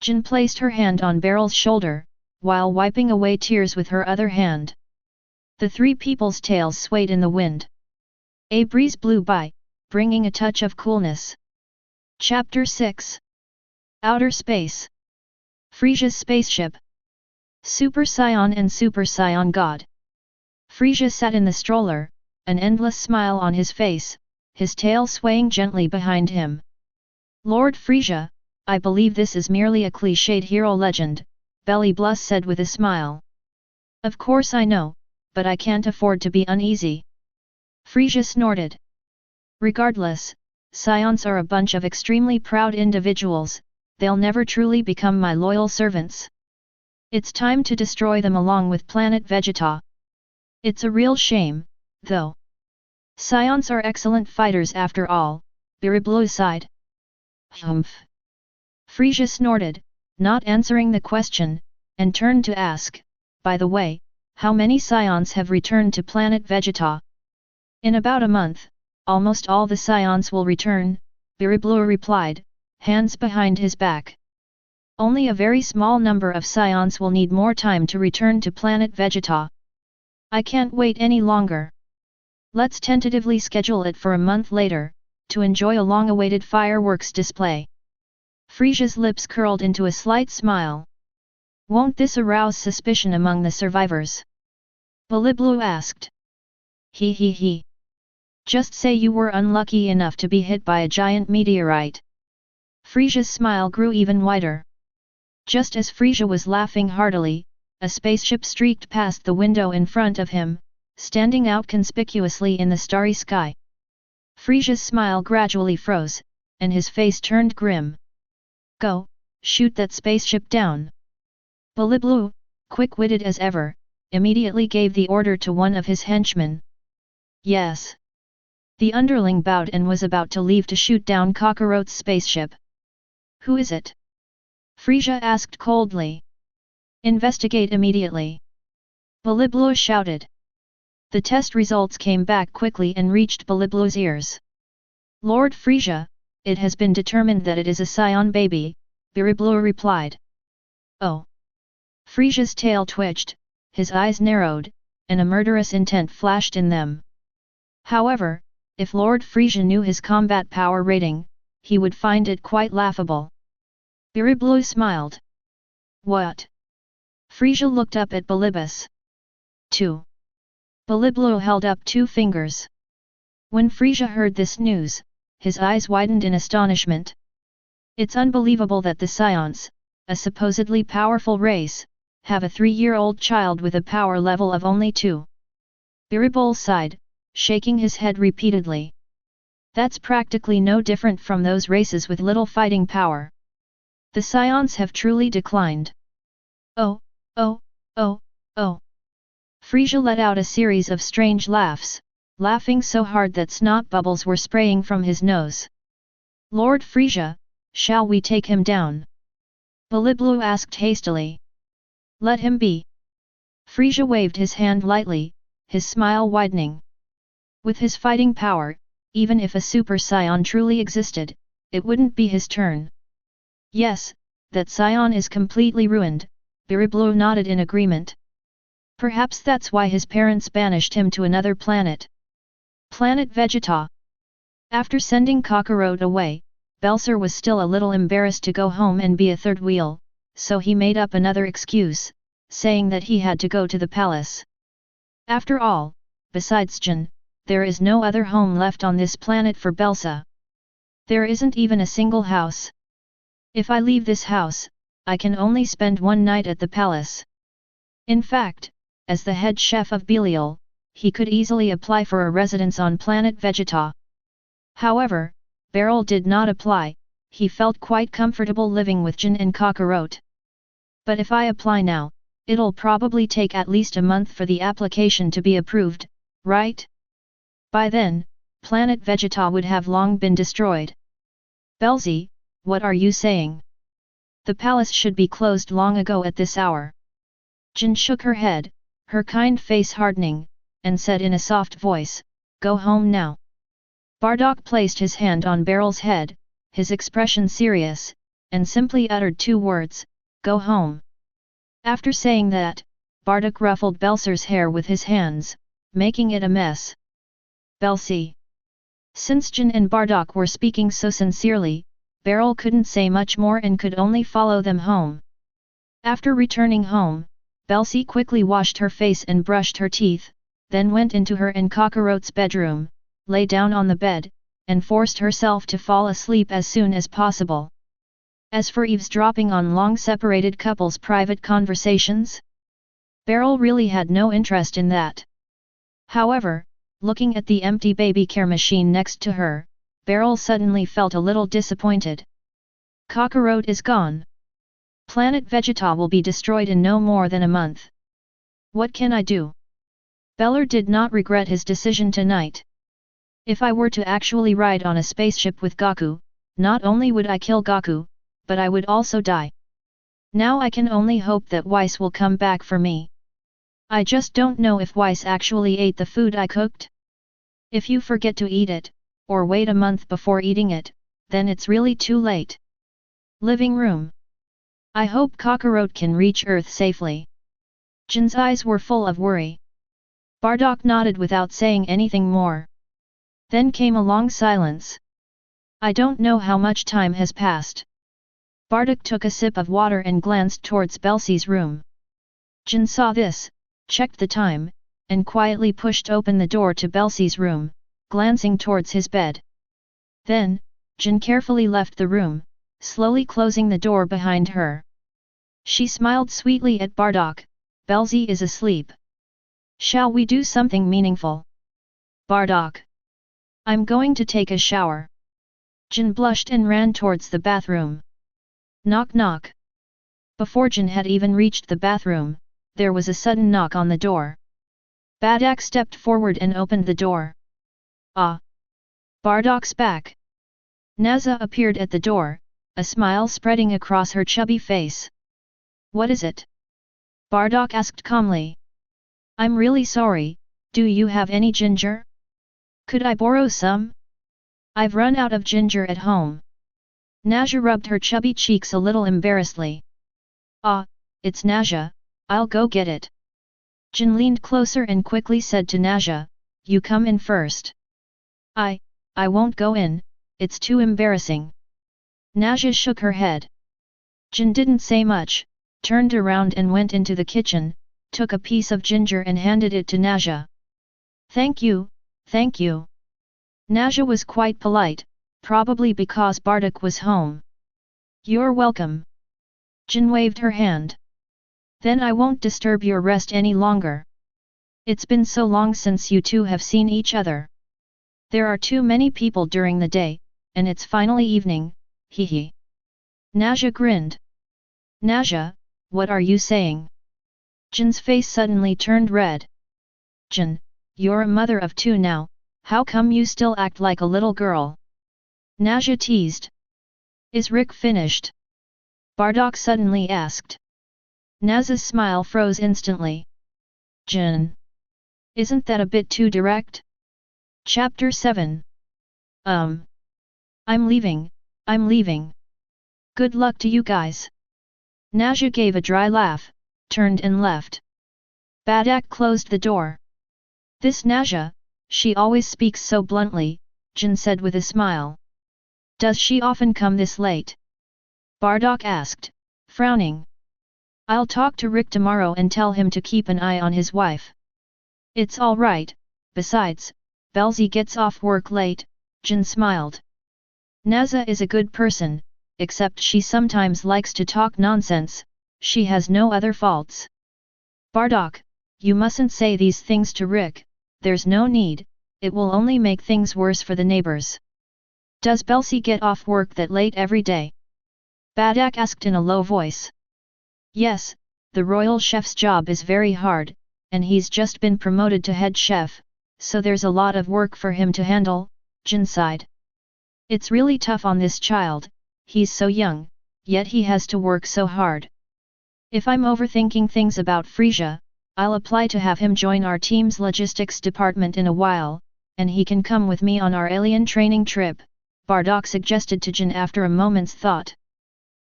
Jin placed her hand on Beryl's shoulder, while wiping away tears with her other hand. The 3 people's tails swayed in the wind. A breeze blew by, bringing a touch of coolness. Chapter 6. Outer Space. Frieza's spaceship. Super Saiyan and Super Saiyan God. Frieza sat in the stroller, an endless smile on his face, his tail swaying gently behind him. Lord Frieza, I believe this is merely a cliched hero legend, Belly Blus said with a smile. Of course I know, but I can't afford to be uneasy. Frieza snorted. Regardless, Saiyans are a bunch of extremely proud individuals, they'll never truly become my loyal servants. It's time to destroy them along with planet Vegeta. It's a real shame, though. Saiyans are excellent fighters after all, Beryl sighed. Humph. Frieza snorted, not answering the question, and turned to ask, by the way, how many Saiyans have returned to planet Vegeta? In about a month, almost all the Saiyans will return, Beryl replied, hands behind his back. Only a very small number of Saiyans will need more time to return to planet Vegeta. I can't wait any longer. Let's tentatively schedule it for a month later, to enjoy a long-awaited fireworks display. Frieza's lips curled into a slight smile. Won't this arouse suspicion among the survivors? Beryl asked. He. Just say you were unlucky enough to be hit by a giant meteorite. Frieza's smile grew even wider. Just as Frieza was laughing heartily, a spaceship streaked past the window in front of him, standing out conspicuously in the starry sky. Frieza's smile gradually froze, and his face turned grim. Go, shoot that spaceship down. Beryl, quick-witted as ever, immediately gave the order to one of his henchmen. Yes. The underling bowed and was about to leave to shoot down Kakarot's spaceship. Who is it? Frieza asked coldly. Investigate immediately. Beryl shouted. The test results came back quickly and reached Beliblu's ears. Lord Frieza, it has been determined that it is a Saiyan baby, Beryl replied. Oh. Frieza's tail twitched, his eyes narrowed, and a murderous intent flashed in them. However, if Lord Frieza knew his combat power rating, he would find it quite laughable. Beryl smiled. What? Frieza looked up at Belibus. 2. Beryl held up 2 fingers. When Frieza heard this news, his eyes widened in astonishment. It's unbelievable that the Saiyans, a supposedly powerful race, have a 3-year-old child with a power level of only 2. Beryl sighed, shaking his head repeatedly. That's practically no different from those races with little fighting power. The Saiyans have truly declined. Oh. Frieza let out a series of strange laughs, laughing so hard that snot bubbles were spraying from his nose. Lord Frieza, shall we take him down? Beryl asked hastily. Let him be. Frieza waved his hand lightly, his smile widening. With his fighting power, even if a Super Saiyan truly existed, it wouldn't be his turn. Yes, that Saiyan is completely ruined, Beryl nodded in agreement. Perhaps that's why his parents banished him to another planet. Planet Vegeta. After sending Kakarot away, Beler was still a little embarrassed to go home and be a third wheel, so he made up another excuse, saying that he had to go to the palace. After all, besides Jin, there is no other home left on this planet for Beler. There isn't even a single house. If I leave this house, I can only spend one night at the palace. In fact, as the head chef of Beryl, he could easily apply for a residence on planet Vegeta. However, Beryl did not apply, he felt quite comfortable living with Jin and Kakarot. But if I apply now, it'll probably take at least a month for the application to be approved, right? By then, planet Vegeta would have long been destroyed. Beler, what are you saying? The palace should be closed long ago at this hour. Jin shook her head, her kind face hardening, and said in a soft voice, go home now. Bardock placed his hand on Beryl's head, his expression serious, and simply uttered two words, go home. After saying that, Bardock ruffled Beler's hair with his hands, making it a mess. Beler. Since Jin and Bardock were speaking so sincerely, Beryl couldn't say much more and could only follow them home. After returning home, Beler quickly washed her face and brushed her teeth, then went into her and Kakarot's bedroom, lay down on the bed, and forced herself to fall asleep as soon as possible. As for eavesdropping on long-separated couples' private conversations, Beryl really had no interest in that. However, looking at the empty baby care machine next to her, Beryl suddenly felt a little disappointed. Kakarot is gone. Planet Vegeta will be destroyed in no more than a month. What can I do? Beler did not regret his decision tonight. If I were to actually ride on a spaceship with Goku, not only would I kill Goku, but I would also die. Now I can only hope that Whis will come back for me. I just don't know if Whis actually ate the food I cooked. If you forget to eat it, or wait a month before eating it, then it's really too late. Living room. I hope Kakarot can reach Earth safely. Jin's eyes were full of worry. Bardock nodded without saying anything more. Then came a long silence. I don't know how much time has passed. Bardock took a sip of water and glanced towards Beler's room. Jin saw this, checked the time, and quietly pushed open the door to Beler's room, glancing towards his bed. Then, Jin carefully left the room, slowly closing the door behind her. She smiled sweetly at Bardock. Beler is asleep. Shall we do something meaningful? Bardock. I'm going to take a shower. Jin blushed and ran towards the bathroom. Knock knock. Before Jin had even reached the bathroom, there was a sudden knock on the door. Bardock stepped forward and opened the door. Ah! Bardock's back. Naza appeared at the door, a smile spreading across her chubby face. What is it? Bardock asked calmly. I'm really sorry, do you have any ginger? Could I borrow some? I've run out of ginger at home. Naja rubbed her chubby cheeks a little embarrassedly. Ah, it's Naja, I'll go get it. Jin leaned closer and quickly said to Naja, you come in first. I won't go in, it's too embarrassing. Naja shook her head. Jin didn't say much, turned around and went into the kitchen, took a piece of ginger and handed it to Naja. Thank you, thank you. Naja was quite polite, probably because Bardock was home. You're welcome. Jin waved her hand. Then I won't disturb your rest any longer. It's been so long since you two have seen each other. There are too many people during the day, and it's finally evening, hee hee. Naja grinned. Naja, what are you saying? Jin's face suddenly turned red. Jin, you're a mother of two now, how come you still act like a little girl? Naja teased. Is Rick finished? Bardock suddenly asked. Naza's smile froze instantly. Jin. Isn't that a bit too direct? Chapter 7. I'm leaving. Good luck to you guys. Naja gave a dry laugh, turned and left. Bardock closed the door. This Naja, she always speaks so bluntly, Jin said with a smile. Does she often come this late? Bardock asked, frowning. I'll talk to Rick tomorrow and tell him to keep an eye on his wife. It's all right, besides, Belzy gets off work late, Jin smiled. Naza is a good person, except she sometimes likes to talk nonsense, she has no other faults. Bardock, you mustn't say these things to Rick, there's no need, it will only make things worse for the neighbors. Does Belzy get off work that late every day? Bardock asked in a low voice. Yes, the royal chef's job is very hard, and he's just been promoted to head chef, so there's a lot of work for him to handle, Jin sighed. It's really tough on this child, he's so young, yet he has to work so hard. If I'm overthinking things about Frieza, I'll apply to have him join our team's logistics department in a while, and he can come with me on our alien training trip, Bardock suggested to Jin after a moment's thought.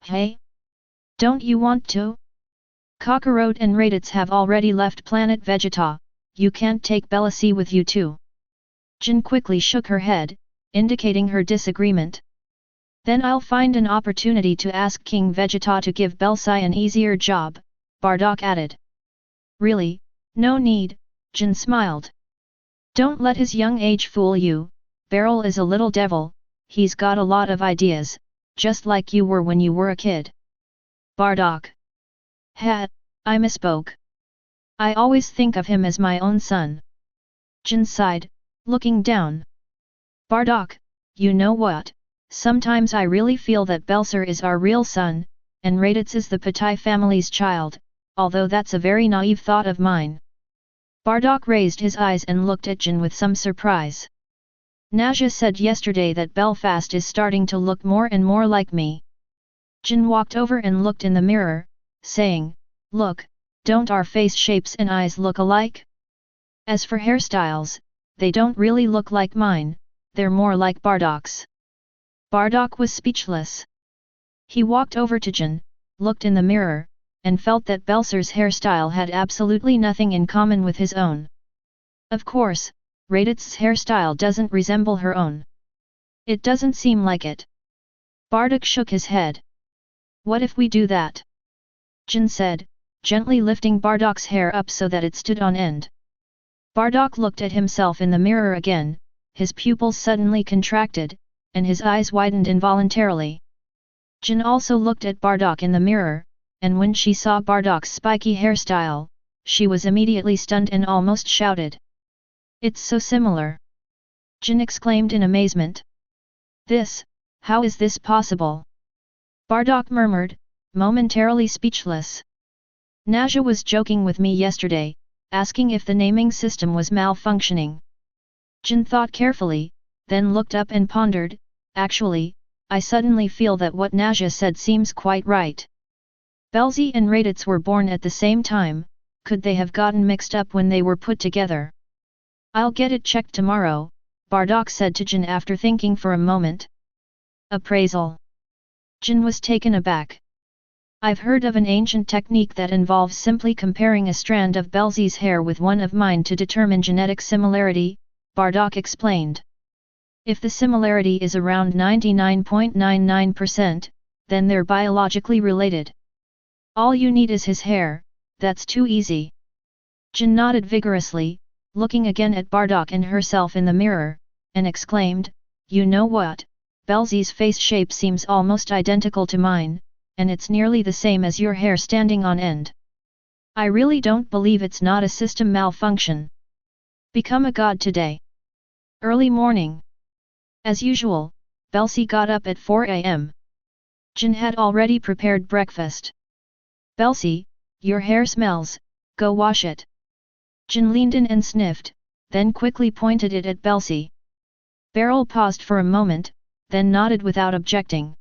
Hey? Don't you want to? Kakarot and Raditz have already left planet Vegeta, you can't take Belysi with you too. Jin quickly shook her head, indicating her disagreement. Then I'll find an opportunity to ask King Vegeta to give Belsi an easier job, Bardock added. Really, no need, Jin smiled. Don't let his young age fool you, Beryl is a little devil, he's got a lot of ideas, just like you were when you were a kid. Bardock. I misspoke. I always think of him as my own son. Jin sighed, looking down. Bardock, you know what, sometimes I really feel that Belser is our real son, and Raditz is the Patai family's child, although that's a very naive thought of mine. Bardock raised his eyes and looked at Jin with some surprise. Naja said yesterday that Belfast is starting to look more and more like me. Jin walked over and looked in the mirror, saying, Look, don't our face shapes and eyes look alike? As for hairstyles, they don't really look like mine, they're more like Bardock's. Bardock was speechless. He walked over to Jin, looked in the mirror, and felt that Belser's hairstyle had absolutely nothing in common with his own. Of course, Raditz's hairstyle doesn't resemble her own. It doesn't seem like it. Bardock shook his head. What if we do that? Jin said, gently lifting Bardock's hair up so that it stood on end. Bardock looked at himself in the mirror again, his pupils suddenly contracted, and his eyes widened involuntarily. Jin also looked at Bardock in the mirror, and when she saw Bardock's spiky hairstyle, she was immediately stunned and almost shouted. It's so similar! Jin exclaimed in amazement. How is this possible? Bardock murmured, momentarily speechless. Naja was joking with me yesterday, asking if the naming system was malfunctioning. Jin thought carefully, then looked up and pondered, actually, I suddenly feel that what Naja said seems quite right. Belzy and Raditz were born at the same time, could they have gotten mixed up when they were put together? I'll get it checked tomorrow, Bardock said to Jin after thinking for a moment. Appraisal. Jin was taken aback. I've heard of an ancient technique that involves simply comparing a strand of Belzy's hair with one of mine to determine genetic similarity, Bardock explained. If the similarity is around 99.99%, then they're biologically related. All you need is his hair, that's too easy. Jin nodded vigorously, looking again at Bardock and herself in the mirror, and exclaimed, You know what? Belzy's face shape seems almost identical to mine, and it's nearly the same as your hair standing on end. I really don't believe it's not a system malfunction. Become a god today. Early morning. As usual, Belzy got up at 4 a.m. Jin had already prepared breakfast. Belzy, your hair smells, go wash it. Jin leaned in and sniffed, then quickly pointed it at Belzy. Beryl paused for a moment, then nodded without objecting.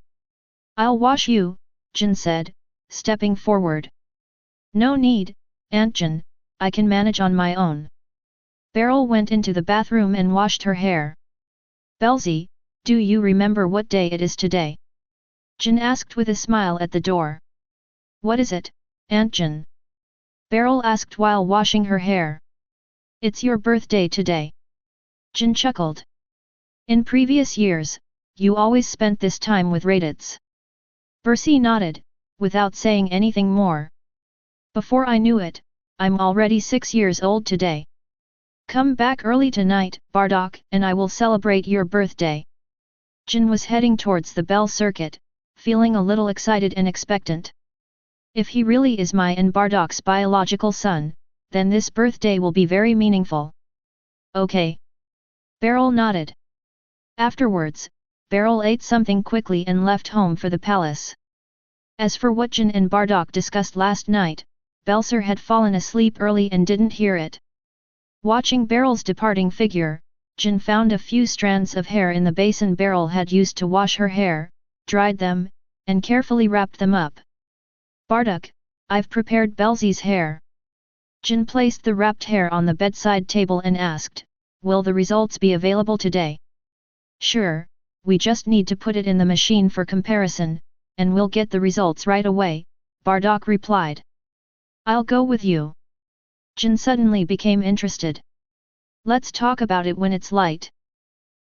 I'll wash you, Jin said, stepping forward. No need, Aunt Jin, I can manage on my own. Beryl went into the bathroom and washed her hair. Belzy, do you remember what day it is today? Jin asked with a smile at the door. What is it, Aunt Jin? Beryl asked while washing her hair. It's your birthday today. Jin chuckled. In previous years, you always spent this time with Raditz. Beerus nodded, without saying anything more. Before I knew it, I'm already 6 years old today. Come back early tonight, Bardock, and I will celebrate your birthday. Jin was heading towards the Bell Circuit, feeling a little excited and expectant. If he really is my and Bardock's biological son, then this birthday will be very meaningful. Okay. Beryl nodded. Afterwards, Beryl ate something quickly and left home for the palace. As for what Jin and Bardock discussed last night, Beler had fallen asleep early and didn't hear it. Watching Beryl's departing figure, Jin found a few strands of hair in the basin Beryl had used to wash her hair, dried them, and carefully wrapped them up. Bardock, I've prepared Belzy's hair. Jin placed the wrapped hair on the bedside table and asked, will the results be available today? Sure, we just need to put it in the machine for comparison, and we'll get the results right away, Bardock replied. I'll go with you. Jin suddenly became interested. Let's talk about it when it's light.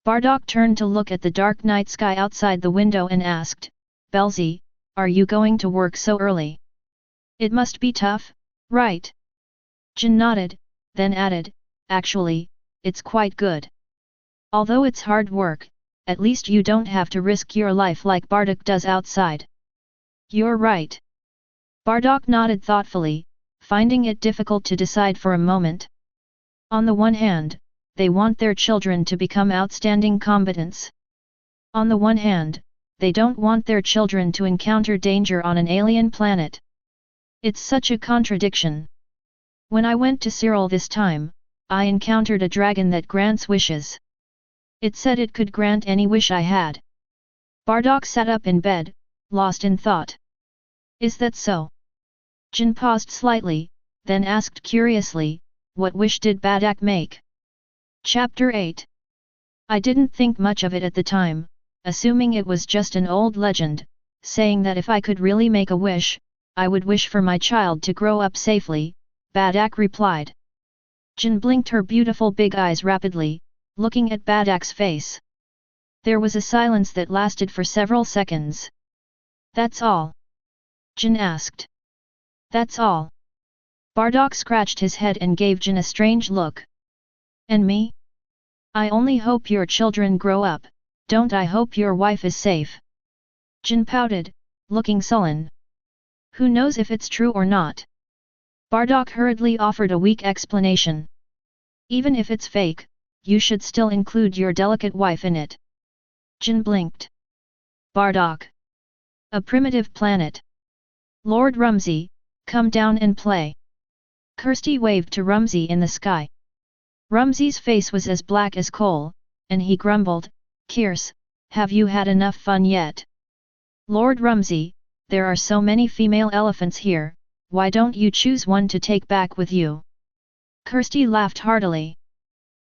Bardock turned to look at the dark night sky outside the window and asked, Belzy, are you going to work so early? It must be tough, right? Jin nodded, then added, actually, it's quite good. Although it's hard work, at least you don't have to risk your life like Bardock does outside. You're right. Bardock nodded thoughtfully, finding it difficult to decide for a moment. On the one hand, they want their children to become outstanding combatants. On the one hand, they don't want their children to encounter danger on an alien planet. It's such a contradiction. When I went to Cyril this time, I encountered a dragon that grants wishes. It said it could grant any wish I had. Bardock sat up in bed, lost in thought. Is that so? Jin paused slightly, then asked curiously, what wish did Bardock make? Chapter 8. I didn't think much of it at the time, assuming it was just an old legend, saying that if I could really make a wish, I would wish for my child to grow up safely, Bardock replied. Jin blinked her beautiful big eyes rapidly, looking at Bardock's face. There was a silence that lasted for several seconds. That's all? Jin asked. That's all. Bardock scratched his head and gave Jin a strange look. And me? I only hope your children grow up, don't I hope your wife is safe? Jin pouted, looking sullen. Who knows if it's true or not? Bardock hurriedly offered a weak explanation. Even if it's fake, you should still include your delicate wife in it. Jin blinked. Bardock. A primitive planet. Lord Rumsey, come down and play. Kirsty waved to Rumsey in the sky. Rumsey's face was as black as coal, and he grumbled, Kirs, have you had enough fun yet? Lord Rumsey, there are so many female elephants here, why don't you choose one to take back with you? Kirsty laughed heartily.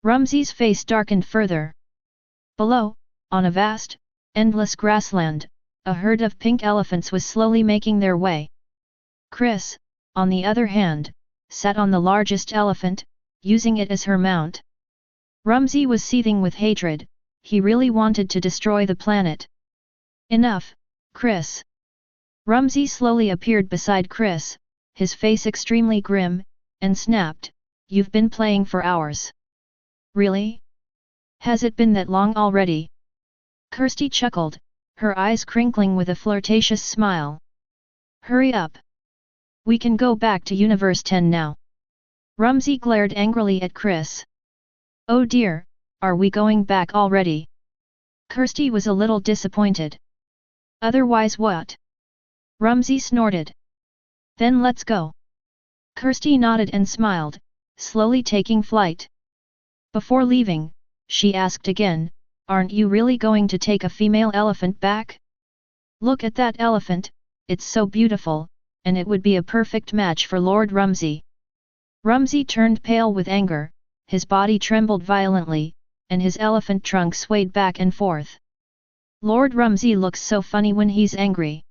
Rumsey's face darkened further. Below, on a vast, endless grassland, a herd of pink elephants was slowly making their way. Chris, on the other hand, sat on the largest elephant, using it as her mount. Rumsey was seething with hatred, he really wanted to destroy the planet. Enough, Chris. Rumsey slowly appeared beside Chris, his face extremely grim, and snapped, You've been playing for hours. Really? Has it been that long already? Kirsty chuckled, her eyes crinkling with a flirtatious smile. Hurry up. We can go back to Universe 10 now. Rumsey glared angrily at Chris. Oh dear, are we going back already? Kirsty was a little disappointed. Otherwise what? Rumsey snorted. Then let's go. Kirsty nodded and smiled, slowly taking flight. Before leaving, she asked again, aren't you really going to take a female elephant back? Look at that elephant, it's so beautiful, and it would be a perfect match for Lord Rumsey. Rumsey turned pale with anger, his body trembled violently, and his elephant trunk swayed back and forth. Lord Rumsey looks so funny when he's angry.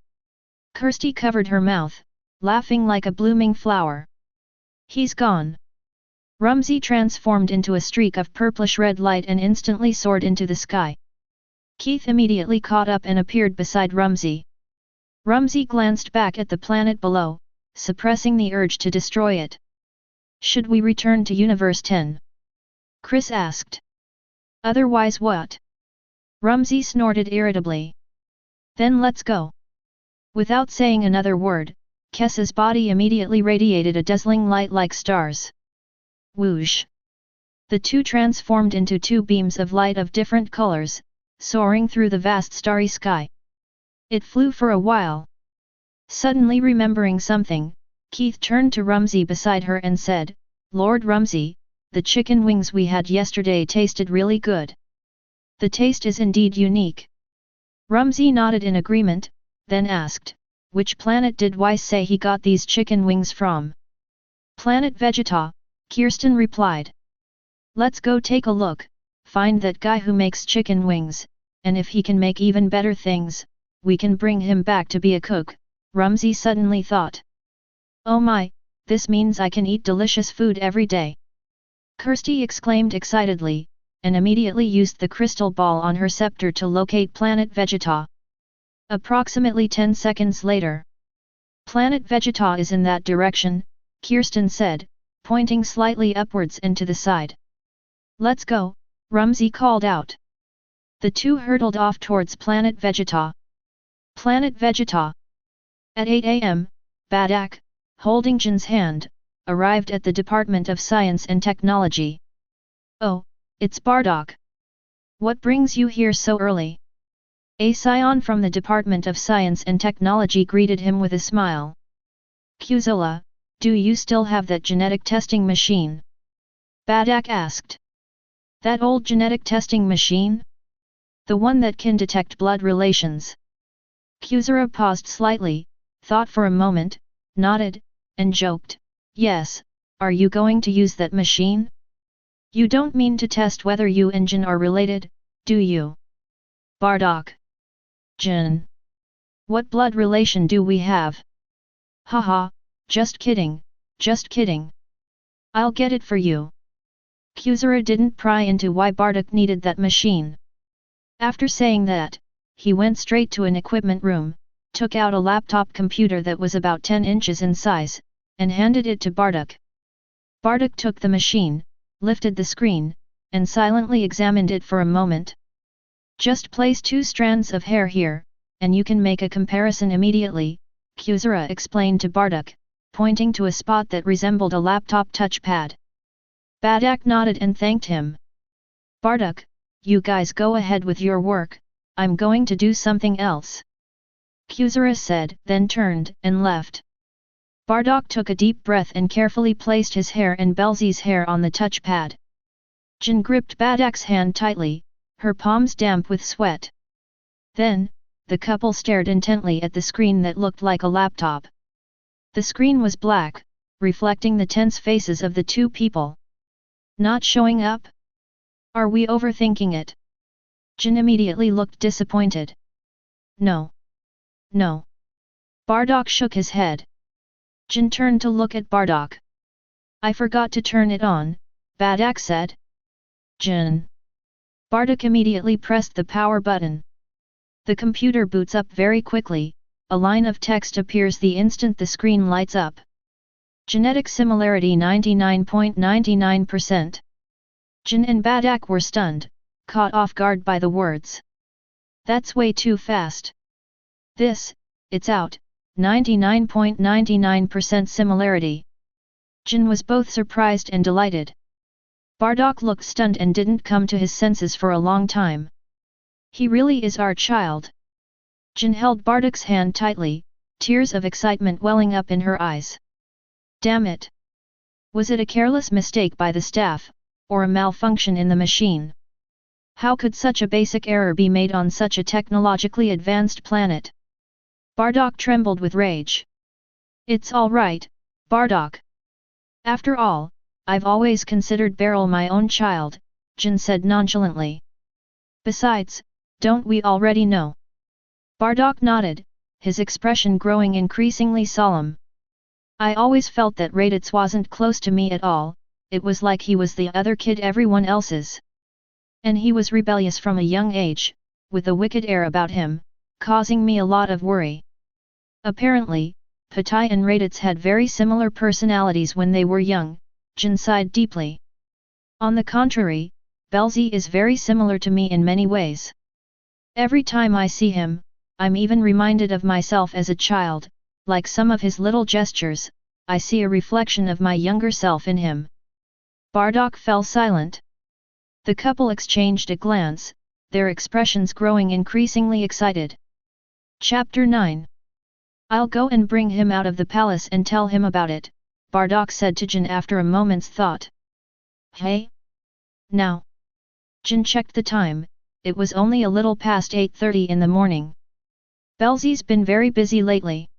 Kirsty covered her mouth, laughing like a blooming flower. He's gone. Rumsey transformed into a streak of purplish-red light and instantly soared into the sky. Keith immediately caught up and appeared beside Rumsey. Rumsey glanced back at the planet below, suppressing the urge to destroy it. Should we return to Universe 10? Chris asked. Otherwise what? Rumsey snorted irritably. Then let's go. Without saying another word, Kessa's body immediately radiated a dazzling light like stars. Whoosh! The two transformed into two beams of light of different colors, soaring through the vast starry sky. It flew for a while. Suddenly remembering something, Keith turned to Rumsey beside her and said, Lord Rumsey, the chicken wings we had yesterday tasted really good. The taste is indeed unique. Rumsey nodded in agreement, then asked, which planet did Weiss say he got these chicken wings from? Planet Vegeta, Kirsten replied. Let's go take a look, find that guy who makes chicken wings, and if he can make even better things, we can bring him back to be a cook, Rumsey suddenly thought. Oh my, this means I can eat delicious food every day. Kirsty exclaimed excitedly, and immediately used the crystal ball on her scepter to locate planet Vegeta. Approximately 10 seconds later. Planet Vegeta is in that direction, Kirsten said, pointing slightly upwards and to the side. Let's go, Rumsey called out. The two hurtled off towards planet Vegeta. Planet Vegeta. At 8 a.m., Bardock, holding Jin's hand, arrived at the Department of Science and Technology. Oh, it's Bardock. What brings you here so early? A Saiyan from the Department of Science and Technology greeted him with a smile. Kuzola, do you still have that genetic testing machine? Bardock asked. That old genetic testing machine? The one that can detect blood relations. Kuzura paused slightly, thought for a moment, nodded, and joked, yes, are you going to use that machine? You don't mean to test whether you and Jin are related, do you? Bardock. Jin. What blood relation do we have? Haha, just kidding, just kidding. I'll get it for you. Kuzura didn't pry into why Bardock needed that machine. After saying that, he went straight to an equipment room, took out a laptop computer that was about 10 inches in size, and handed it to Bardock. Bardock took the machine, lifted the screen, and silently examined it for a moment. Just place 2 strands of hair here, and you can make a comparison immediately, Kuzura explained to Bardock, pointing to a spot that resembled a laptop touchpad. Bardock nodded and thanked him. Bardock, you guys go ahead with your work, I'm going to do something else. Kuzura said, then turned and left. Bardock took a deep breath and carefully placed his hair and Belzy's hair on the touchpad. Jin gripped Bardock's hand tightly, her palms damp with sweat. Then, the couple stared intently at the screen that looked like a laptop. The screen was black, reflecting the tense faces of the two people. Not showing up? Are we overthinking it? Jin immediately looked disappointed. No. No. Bardock shook his head. Jin turned to look at Bardock. I forgot to turn it on, Bardock said. Jin. Bardock immediately pressed the power button. The computer boots up very quickly, a line of text appears the instant the screen lights up. Genetic similarity 99.99%. Jin and Bardock were stunned, caught off guard by the words. That's way too fast. It's out, 99.99% similarity. Jin was both surprised and delighted. Bardock looked stunned and didn't come to his senses for a long time. He really is our child. Jin held Bardock's hand tightly, tears of excitement welling up in her eyes. Damn it! Was it a careless mistake by the staff, or a malfunction in the machine? How could such a basic error be made on such a technologically advanced planet? Bardock trembled with rage. It's all right, Bardock. After all, I've always considered Beryl my own child, Jin said nonchalantly. Besides, Don't we already know? Bardock nodded, his expression growing increasingly solemn. I always felt that Raditz wasn't close to me at all, it was like he was the other kid everyone else's. And he was rebellious from a young age, with a wicked air about him, causing me a lot of worry. Apparently, Patai and Raditz had very similar personalities when they were young, Jin sighed deeply. On the contrary, Belzi is very similar to me in many ways. Every time I see him, I'm even reminded of myself as a child, like some of his little gestures, I see a reflection of my younger self in him. Bardock fell silent. The couple exchanged a glance, their expressions growing increasingly excited. Chapter 9. I'll go and bring him out of the palace and tell him about it, Bardock said to Jin after a moment's thought. Hey? Now. Jin checked the time, it was only a little past 8:30 in the morning. Belzi's been very busy lately.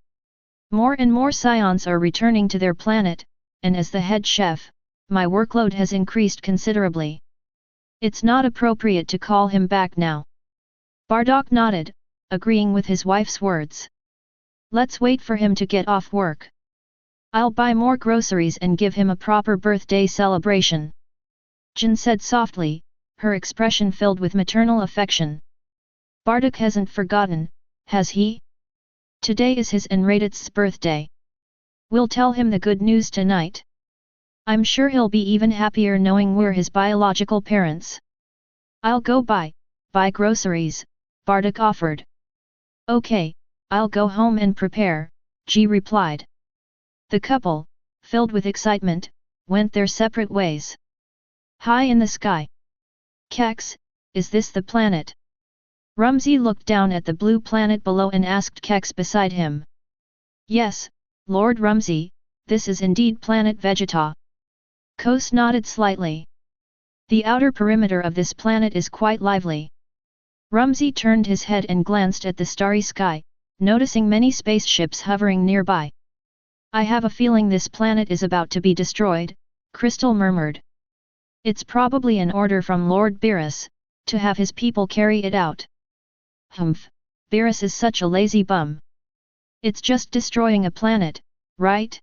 More and more Saiyans are returning to their planet, and as the head chef, my workload has increased considerably. It's not appropriate to call him back now. Bardock nodded, agreeing with his wife's words. Let's wait for him to get off work. I'll buy more groceries and give him a proper birthday celebration. Jin said softly, her expression filled with maternal affection. Bardock hasn't forgotten, has he? Today is his and Raditz's birthday. We'll tell him the good news tonight. I'm sure he'll be even happier knowing we're his biological parents. I'll go buy groceries, Bardock offered. Okay, I'll go home and prepare, Ji replied. The couple, filled with excitement, went their separate ways. High in the sky. Kex, is this the planet? Rumsey looked down at the blue planet below and asked Kex beside him. Yes, Lord Rumsey, this is indeed planet Vegeta. Kos nodded slightly. The outer perimeter of this planet is quite lively. Rumsey turned his head and glanced at the starry sky, noticing many spaceships hovering nearby. I have a feeling this planet is about to be destroyed, Crystal murmured. It's probably an order from Lord Beerus, to have his people carry it out. Humph, Beerus is such a lazy bum. It's just destroying a planet, right?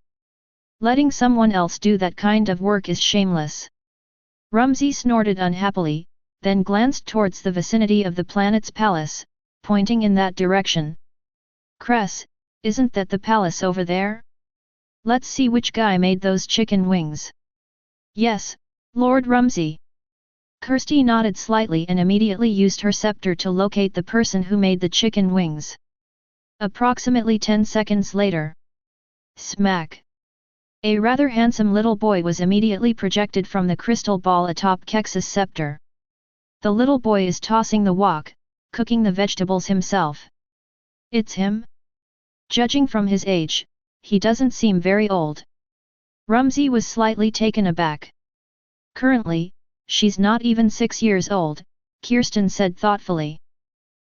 Letting someone else do that kind of work is shameless. Rumsey snorted unhappily, then glanced towards the vicinity of the planet's palace, pointing in that direction. Cress, isn't that the palace over there? Let's see which guy made those chicken wings. Yes, Lord Rumsey. Kirsty nodded slightly and immediately used her scepter to locate the person who made the chicken wings. Approximately 10 seconds later. Smack! A rather handsome little boy was immediately projected from the crystal ball atop Kex's scepter. The little boy is tossing the wok, cooking the vegetables himself. It's him? Judging from his age, he doesn't seem very old. Rumsey was slightly taken aback. Currently, she's not even 6 years old, Kirsten said thoughtfully.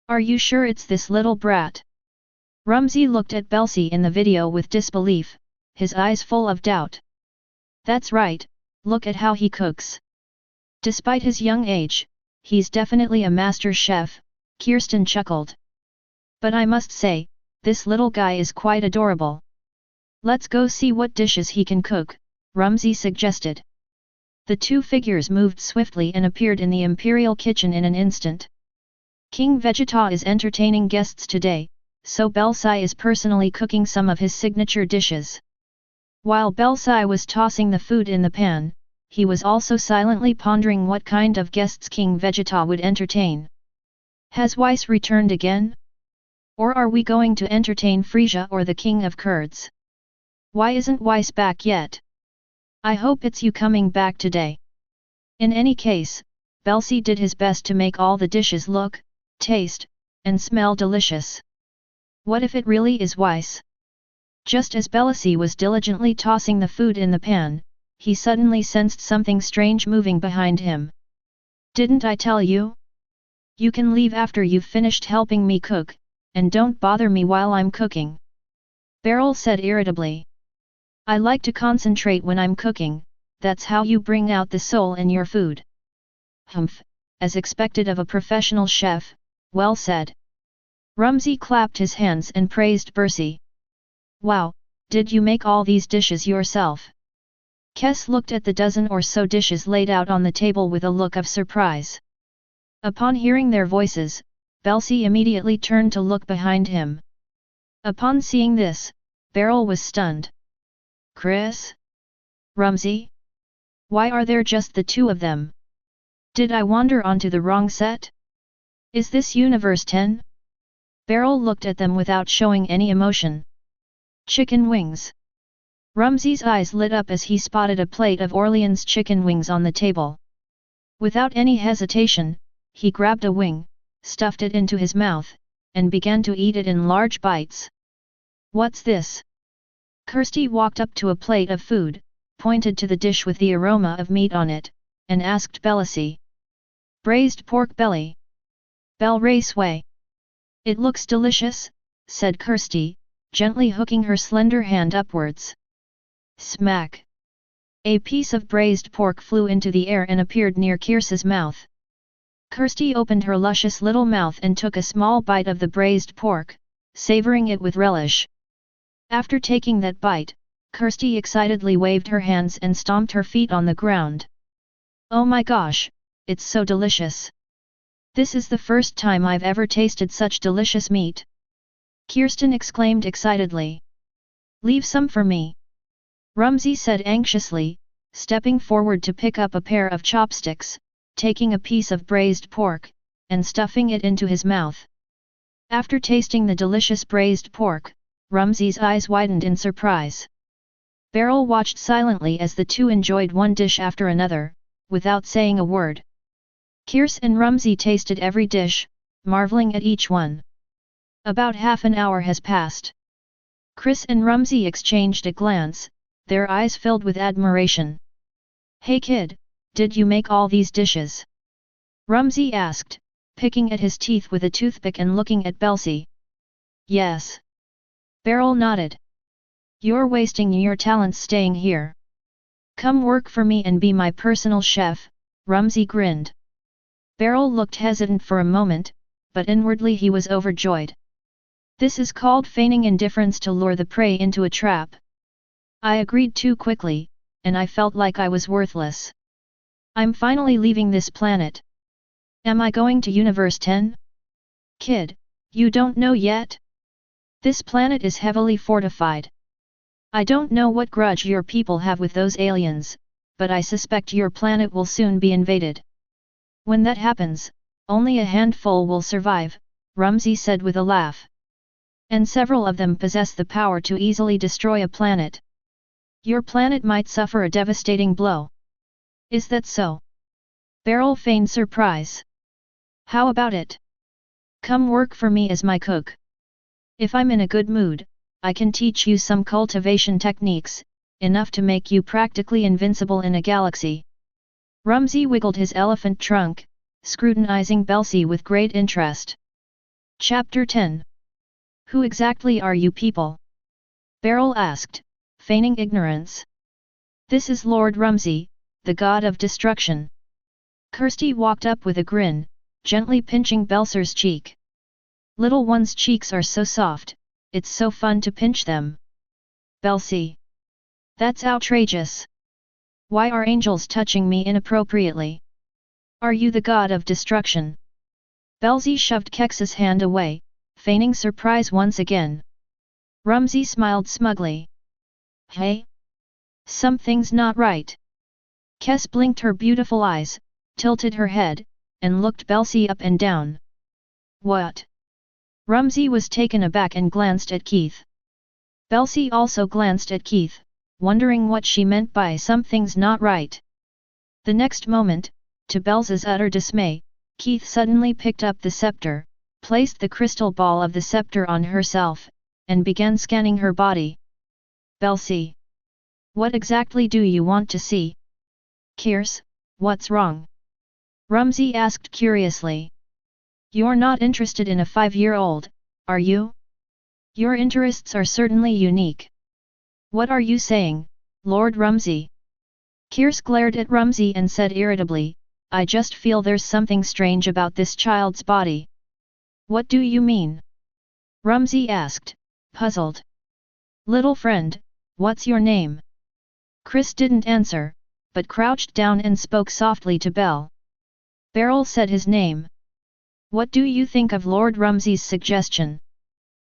Are you sure it's this little brat? Rumsey looked at Belsi in the video with disbelief, his eyes full of doubt. That's right, look at how he cooks. Despite his young age, he's definitely a master chef, Kirsten chuckled. But I must say, this little guy is quite adorable. Let's go see what dishes he can cook, Rumsey suggested. The two figures moved swiftly and appeared in the imperial kitchen in an instant. King Vegeta is entertaining guests today, so Belsi is personally cooking some of his signature dishes. While Belsi was tossing the food in the pan, he was also silently pondering what kind of guests King Vegeta would entertain. Has Weiss returned again? Or are we going to entertain Frieza or the King of Kurds? Why isn't Weiss back yet? I hope it's you coming back today. In any case, Belsi did his best to make all the dishes look, taste, and smell delicious. What if it really is Weiss? Just as Belsi was diligently tossing the food in the pan, he suddenly sensed something strange moving behind him. Didn't I tell you? You can leave after you've finished helping me cook, and don't bother me while I'm cooking. Beryl said irritably. I like to concentrate when I'm cooking, that's how you bring out the soul in your food. Humph, as expected of a professional chef, well said. Rumsey clapped his hands and praised Bersy. Wow, did you make all these dishes yourself? Kes looked at the dozen or so dishes laid out on the table with a look of surprise. Upon hearing their voices, Bersy immediately turned to look behind him. Upon seeing this, Beryl was stunned. Chris? Rumsey? Why are there just the two of them? Did I wander onto the wrong set? Is this Universe 10? Beryl looked at them without showing any emotion. Chicken wings. Rumsey's eyes lit up as he spotted a plate of Orleans chicken wings on the table. Without any hesitation, he grabbed a wing, stuffed it into his mouth, and began to eat it in large bites. What's this? Kirsty walked up to a plate of food, pointed to the dish with the aroma of meat on it, and asked Belisy. Braised pork belly. Bell Raceway. It looks delicious, said Kirsty, gently hooking her slender hand upwards. Smack! A piece of braised pork flew into the air and appeared near Kirsty's mouth. Kirsty opened her luscious little mouth and took a small bite of the braised pork, savoring it with relish. After taking that bite, Kirsty excitedly waved her hands and stomped her feet on the ground. Oh my gosh, it's so delicious! This is the first time I've ever tasted such delicious meat! Kirsten exclaimed excitedly. Leave some for me. Rumsey said anxiously, stepping forward to pick up a pair of chopsticks, taking a piece of braised pork, and stuffing it into his mouth. After tasting the delicious braised pork, Rumsey's eyes widened in surprise. Beryl watched silently as the two enjoyed one dish after another, without saying a word. Kirst and Rumsey tasted every dish, marveling at each one. About half an hour has passed. Chris and Rumsey exchanged a glance, their eyes filled with admiration. Hey kid, did you make all these dishes? Rumsey asked, picking at his teeth with a toothpick and looking at Bersy. Yes. Beryl nodded. You're wasting your talents staying here. Come work for me and be my personal chef, Rumsey grinned. Beryl looked hesitant for a moment, but inwardly he was overjoyed. This is called feigning indifference to lure the prey into a trap. I agreed too quickly, and I felt like I was worthless. I'm finally leaving this planet. Am I going to Universe 10? Kid, you don't know yet? This planet is heavily fortified. I don't know what grudge your people have with those aliens, but I suspect your planet will soon be invaded. When that happens, only a handful will survive, Rumsey said with a laugh. And several of them possess the power to easily destroy a planet. Your planet might suffer a devastating blow. Is that so? Beryl feigned surprise. How about it? Come work for me as my cook. If I'm in a good mood, I can teach you some cultivation techniques, enough to make you practically invincible in a galaxy. Rumsey wiggled his elephant trunk, scrutinizing Bersy with great interest. Chapter 10. Who exactly are you people? Beryl asked, feigning ignorance. This is Lord Rumsey, the god of destruction. Kirsty walked up with a grin, gently pinching Belser's cheek. Little one's cheeks are so soft, it's so fun to pinch them. Bersy. That's outrageous. Why are angels touching me inappropriately? Are you the god of destruction? Bersy shoved Kex's hand away, feigning surprise once again. Rumsey smiled smugly. Hey? Something's not right. Kes blinked her beautiful eyes, tilted her head, and looked Bersy up and down. What? Rumsey was taken aback and glanced at Keith. Bersy also glanced at Keith, wondering what she meant by something's not right. The next moment, to Belser's utter dismay, Keith suddenly picked up the scepter, placed the crystal ball of the scepter on herself, and began scanning her body. Bersy. What exactly do you want to see? Kirst, what's wrong? Rumsey asked curiously. You're not interested in a 5-year-old, are you? Your interests are certainly unique. What are you saying, Lord Rumsey? Kirst glared at Rumsey and said irritably, I just feel there's something strange about this child's body. What do you mean? Rumsey asked, puzzled. Little friend, what's your name? Chris didn't answer, but crouched down and spoke softly to Belle. Beryl said his name. What do you think of Lord Rumsey's suggestion?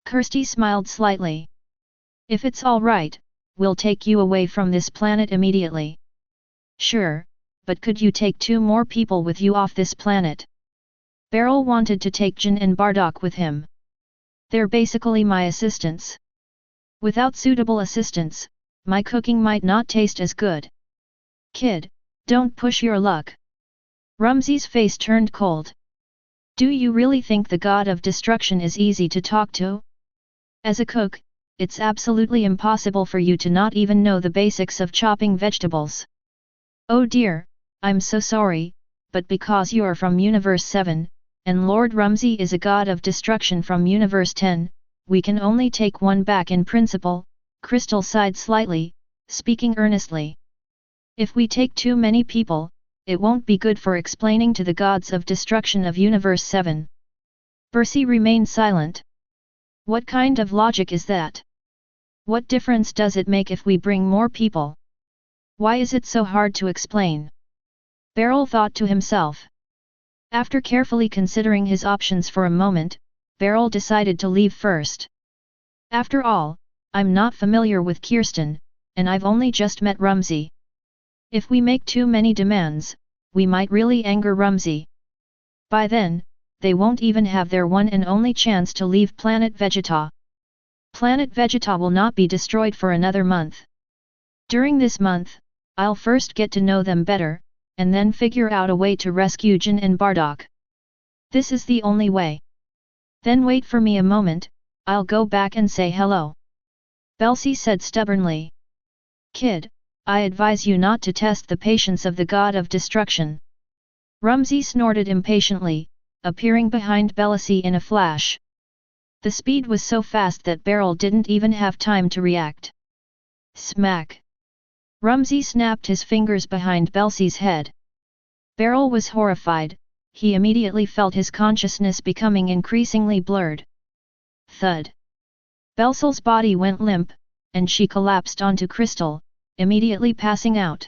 Kirsty smiled slightly. If it's all right, we'll take you away from this planet immediately. Sure, but could you take 2 more people with you off this planet? Beryl wanted to take Jin and Bardock with him. They're basically my assistants. Without suitable assistants, my cooking might not taste as good. Kid, don't push your luck. Rumsey's face turned cold. Do you really think the god of destruction is easy to talk to? As a cook, it's absolutely impossible for you to not even know the basics of chopping vegetables. Oh dear, I'm so sorry, but because you're from Universe 7, and Lord Rumsey is a god of destruction from Universe 10, we can only take one back in principle. Crystal sighed slightly, speaking earnestly. If we take too many people, it won't be good for explaining to the gods of destruction of Universe 7. Percy remained silent. What kind of logic is that? What difference does it make if we bring more people? Why is it so hard to explain? Beryl thought to himself. After carefully considering his options for a moment, Beryl decided to leave first. After all, I'm not familiar with Kirsten, and I've only just met Rumsey. If we make too many demands, we might really anger Rumsey. By then, they won't even have their one and only chance to leave planet Vegeta. Planet Vegeta will not be destroyed for another month. During this month, I'll first get to know them better, and then figure out a way to rescue Jin and Bardock. This is the only way. Then wait for me a moment, I'll go back and say hello. Belsi said stubbornly. Kid, I advise you not to test the patience of the god of destruction. Rumsey snorted impatiently, appearing behind Belsi in a flash. The speed was so fast that Beryl didn't even have time to react. Smack! Rumsey snapped his fingers behind Belsi's head. Beryl was horrified, he immediately felt his consciousness becoming increasingly blurred. Thud! Belsil's body went limp, and she collapsed onto Crystal, immediately passing out.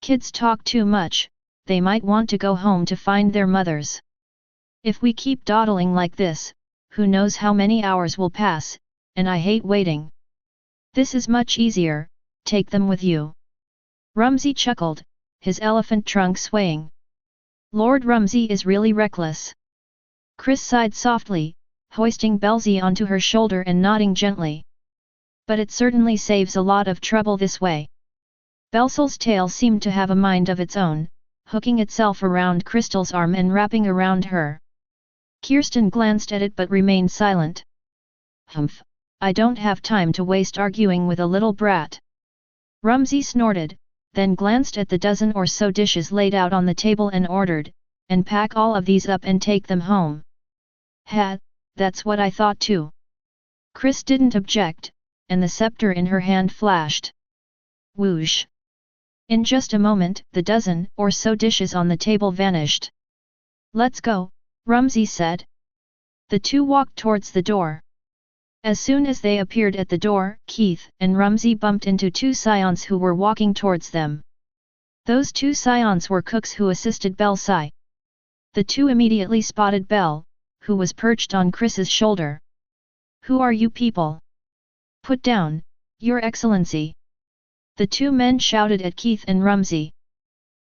Kids talk too much, they might want to go home to find their mothers. If we keep dawdling like this, who knows how many hours will pass, and I hate waiting. This is much easier, take them with you. Rumsey chuckled, his elephant trunk swaying. Lord Rumsey is really reckless. Chris sighed softly, hoisting Belsi onto her shoulder and nodding gently. But it certainly saves a lot of trouble this way. Belsil's tail seemed to have a mind of its own, hooking itself around Crystal's arm and wrapping around her. Kirsten glanced at it but remained silent. Humph, I don't have time to waste arguing with a little brat. Rumsey snorted, then glanced at the dozen or so dishes laid out on the table and ordered, and pack all of these up and take them home. Ha, that's what I thought too. Chris didn't object, and the scepter in her hand flashed. Whoosh! In just a moment, the dozen or so dishes on the table vanished. Let's go, Rumsey said. The two walked towards the door. As soon as they appeared at the door, Keith and Rumsey bumped into 2 Scions who were walking towards them. Those 2 Scions were cooks who assisted Belsi. The two immediately spotted Belle, who was perched on Chris's shoulder. Who are you people? Put down, Your Excellency. The 2 men shouted at Keith and Rumsey.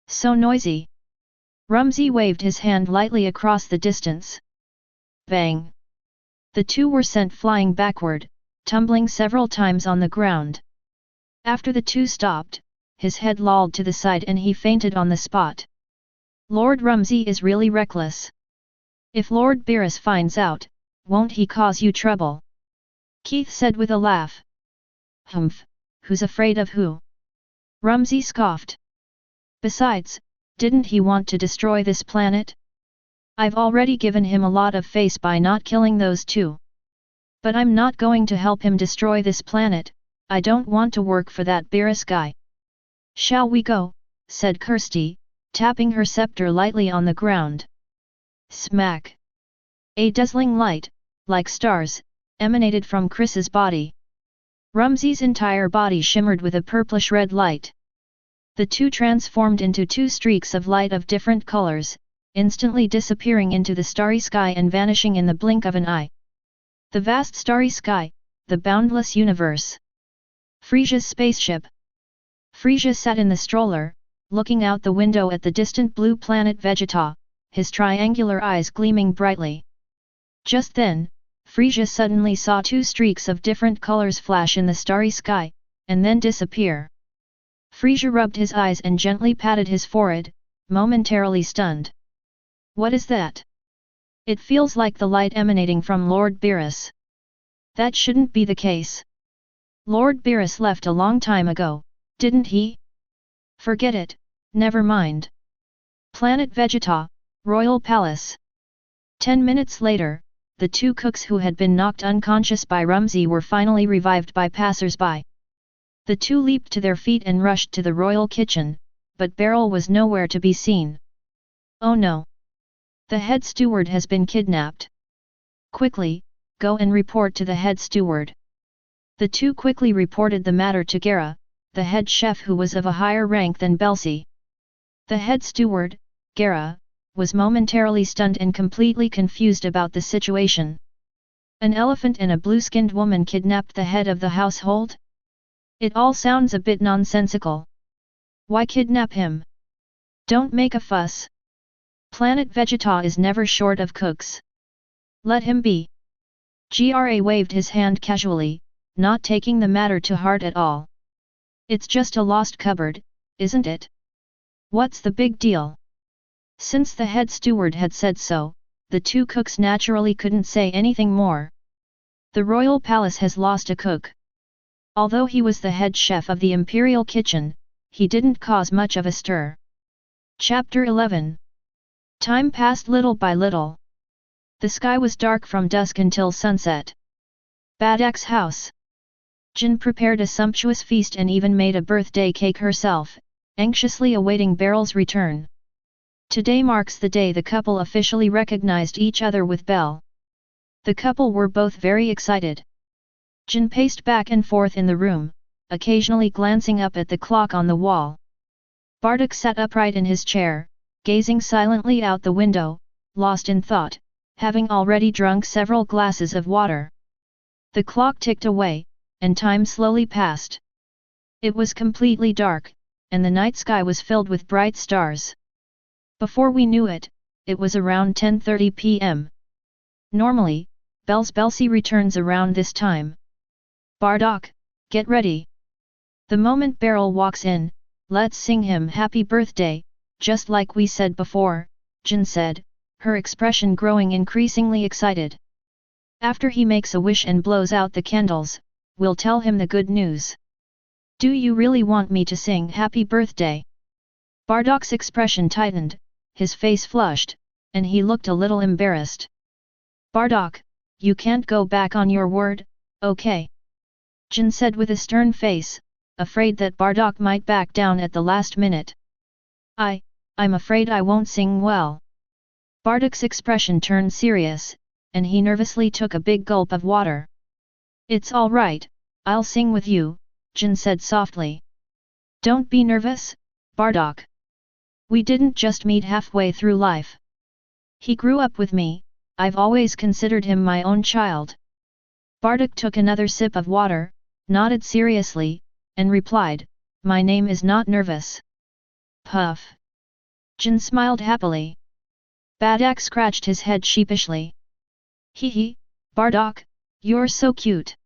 So noisy. Rumsey waved his hand lightly across the distance. Bang! The 2 were sent flying backward, tumbling several times on the ground. After the 2 stopped, his head lolled to the side and he fainted on the spot. Lord Rumsey is really reckless. If Lord Beerus finds out, won't he cause you trouble? Keith said with a laugh. Humph, who's afraid of who? Rumsey scoffed. Besides, didn't he want to destroy this planet? I've already given him a lot of face by not killing those 2. But I'm not going to help him destroy this planet, I don't want to work for that Beerus guy. Shall we go? Said Kirsty, tapping her scepter lightly on the ground. Smack! A dazzling light, like stars, emanated from Chris's body. Rumsey's entire body shimmered with a purplish-red light. The two transformed into two streaks of light of different colors, instantly disappearing into the starry sky and vanishing in the blink of an eye. The vast starry sky, the boundless universe. Frieza's spaceship. Frieza sat in the stroller, looking out the window at the distant blue planet Vegeta, his triangular eyes gleaming brightly. Just then, Frieza suddenly saw two streaks of different colors flash in the starry sky, and then disappear. Frieza rubbed his eyes and gently patted his forehead, momentarily stunned. What is that? It feels like the light emanating from Lord Beerus. That shouldn't be the case. Lord Beerus left a long time ago, didn't he? Forget it, never mind. Planet Vegeta, Royal Palace. 10 minutes later, the two cooks who had been knocked unconscious by Rumsey were finally revived by passers-by. The two leaped to their feet and rushed to the royal kitchen, but Beryl was nowhere to be seen. Oh no! The head steward has been kidnapped. Quickly, go and report to the head steward. The two quickly reported the matter to Gara, the head chef who was of a higher rank than Belsi. The head steward, Gara, was momentarily stunned and completely confused about the situation. An elephant and a blue-skinned woman kidnapped the head of the household? It all sounds a bit nonsensical. Why kidnap him? Don't make a fuss. Planet Vegeta is never short of cooks. Let him be. Gra waved his hand casually, not taking the matter to heart at all. It's just a lost cupboard, isn't it? What's the big deal? Since the head steward had said so, the two cooks naturally couldn't say anything more. The royal palace has lost a cook. Although he was the head chef of the imperial kitchen, he didn't cause much of a stir. Chapter 11. Time passed little by little. The sky was dark from dusk until sunset. Bardock's house. Jin prepared a sumptuous feast and even made a birthday cake herself, anxiously awaiting Beryl's return. Today marks the day the couple officially recognized each other with Belle. The couple were both very excited. Jin paced back and forth in the room, occasionally glancing up at the clock on the wall. Bardock sat upright in his chair, gazing silently out the window, lost in thought, having already drunk several glasses of water. The clock ticked away, and time slowly passed. It was completely dark, and the night sky was filled with bright stars. Before we knew it, it was around 10:30 p.m. Normally, Belsi returns around this time. Bardock, get ready. The moment Beryl walks in, let's sing him happy birthday, just like we said before, Jin said, her expression growing increasingly excited. After he makes a wish and blows out the candles, we'll tell him the good news. Do you really want me to sing happy birthday? Bardock's expression tightened, his face flushed, and he looked a little embarrassed. Bardock, you can't go back on your word, okay? Jin said with a stern face, afraid that Bardock might back down at the last minute. I'm afraid I won't sing well. Bardock's expression turned serious, and he nervously took a big gulp of water. It's all right, I'll sing with you, Jin said softly. Don't be nervous, Bardock. We didn't just meet halfway through life. He grew up with me, I've always considered him my own child. Bardock took another sip of water, nodded seriously, and replied, my name is not nervous. Puff. Jin smiled happily. Bardock scratched his head sheepishly. Hee, Bardock, you're so cute.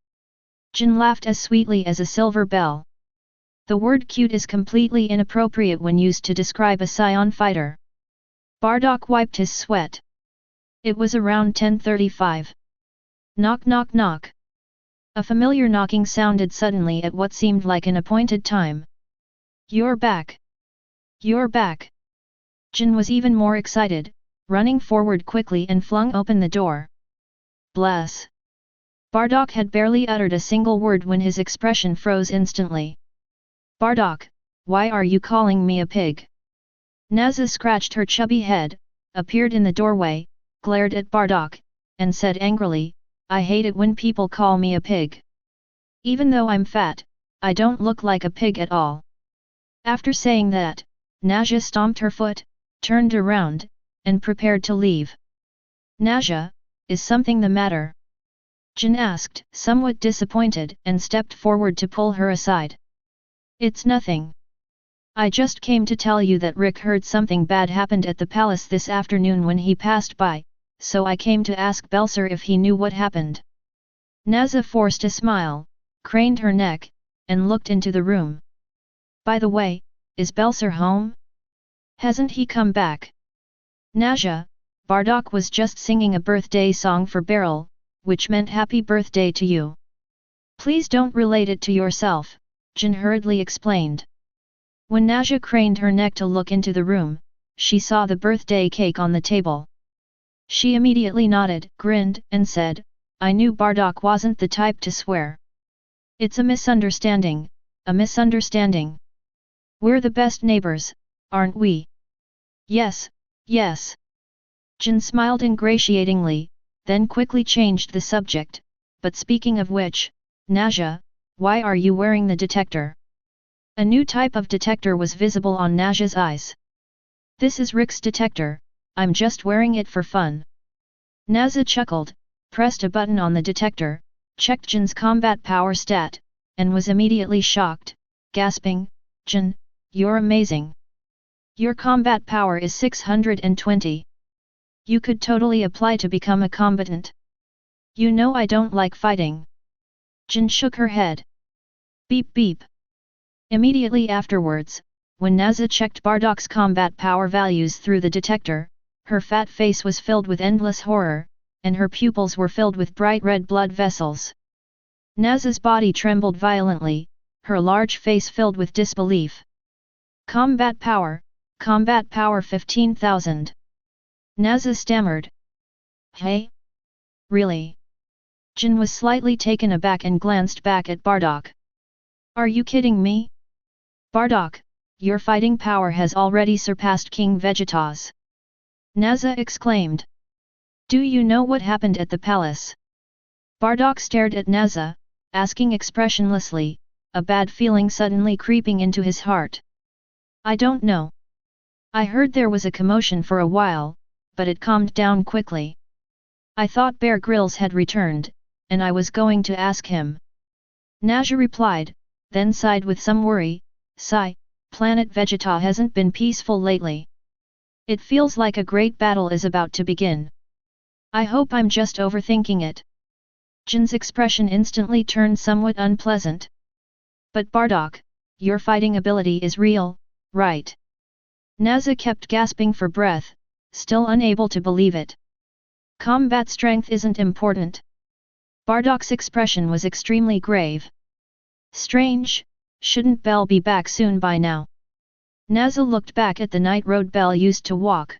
Jin laughed as sweetly as a silver bell. The word cute is completely inappropriate when used to describe a Saiyan fighter. Bardock wiped his sweat. It was around 10:35. Knock knock knock. A familiar knocking sounded suddenly at what seemed like an appointed time. You're back. You're back. Jin was even more excited, running forward quickly and flung open the door. Bless. Bardock had barely uttered a single word when his expression froze instantly. Bardock, why are you calling me a pig? Naza scratched her chubby head, appeared in the doorway, glared at Bardock, and said angrily, I hate it when people call me a pig. Even though I'm fat, I don't look like a pig at all. After saying that, Naja stomped her foot, turned around, and prepared to leave. Naja, is something the matter? Jin asked, somewhat disappointed, and stepped forward to pull her aside. It's nothing. I just came to tell you that Rick heard something bad happened at the palace this afternoon when he passed by, so I came to ask Beler if he knew what happened. Naza forced a smile, craned her neck, and looked into the room. By the way, is Beler home? Hasn't he come back? Naja, Bardock was just singing a birthday song for Beryl, which meant happy birthday to you. Please don't relate it to yourself, Jin hurriedly explained. When Naja craned her neck to look into the room, she saw the birthday cake on the table. She immediately nodded, grinned, and said, I knew Bardock wasn't the type to swear. It's a misunderstanding, a misunderstanding. We're the best neighbors, aren't we? Yes, yes. Jin smiled ingratiatingly, then quickly changed the subject, but speaking of which, Naja, why are you wearing the detector? A new type of detector was visible on Naja's eyes. This is Rick's detector, I'm just wearing it for fun. Naza chuckled, pressed a button on the detector, checked Jin's combat power stat, and was immediately shocked, gasping, Jin, you're amazing. Your combat power is 620. You could totally apply to become a combatant. You know I don't like fighting. Jin shook her head. Beep beep. Immediately afterwards, when Naza checked Bardock's combat power values through the detector, her fat face was filled with endless horror, and her pupils were filled with bright red blood vessels. Naza's body trembled violently, her large face filled with disbelief. Combat power 15,000. Naza stammered. Hey? Really? Jin was slightly taken aback and glanced back at Bardock. Are you kidding me? Bardock, your fighting power has already surpassed King Vegeta's. Naza exclaimed. Do you know what happened at the palace? Bardock stared at Naza, asking expressionlessly, a bad feeling suddenly creeping into his heart. I don't know. I heard there was a commotion for a while, but it calmed down quickly. I thought Bear Grylls had returned, and I was going to ask him. Naja replied, then sighed with some worry, Sigh, planet Vegeta hasn't been peaceful lately. It feels like a great battle is about to begin. I hope I'm just overthinking it. Jin's expression instantly turned somewhat unpleasant. But Bardock, your fighting ability is real, right? Naza kept gasping for breath, still unable to believe it. Combat strength isn't important. Bardock's expression was extremely grave. Strange, shouldn't Belle be back soon by now? Naza looked back at the night road Belle used to walk.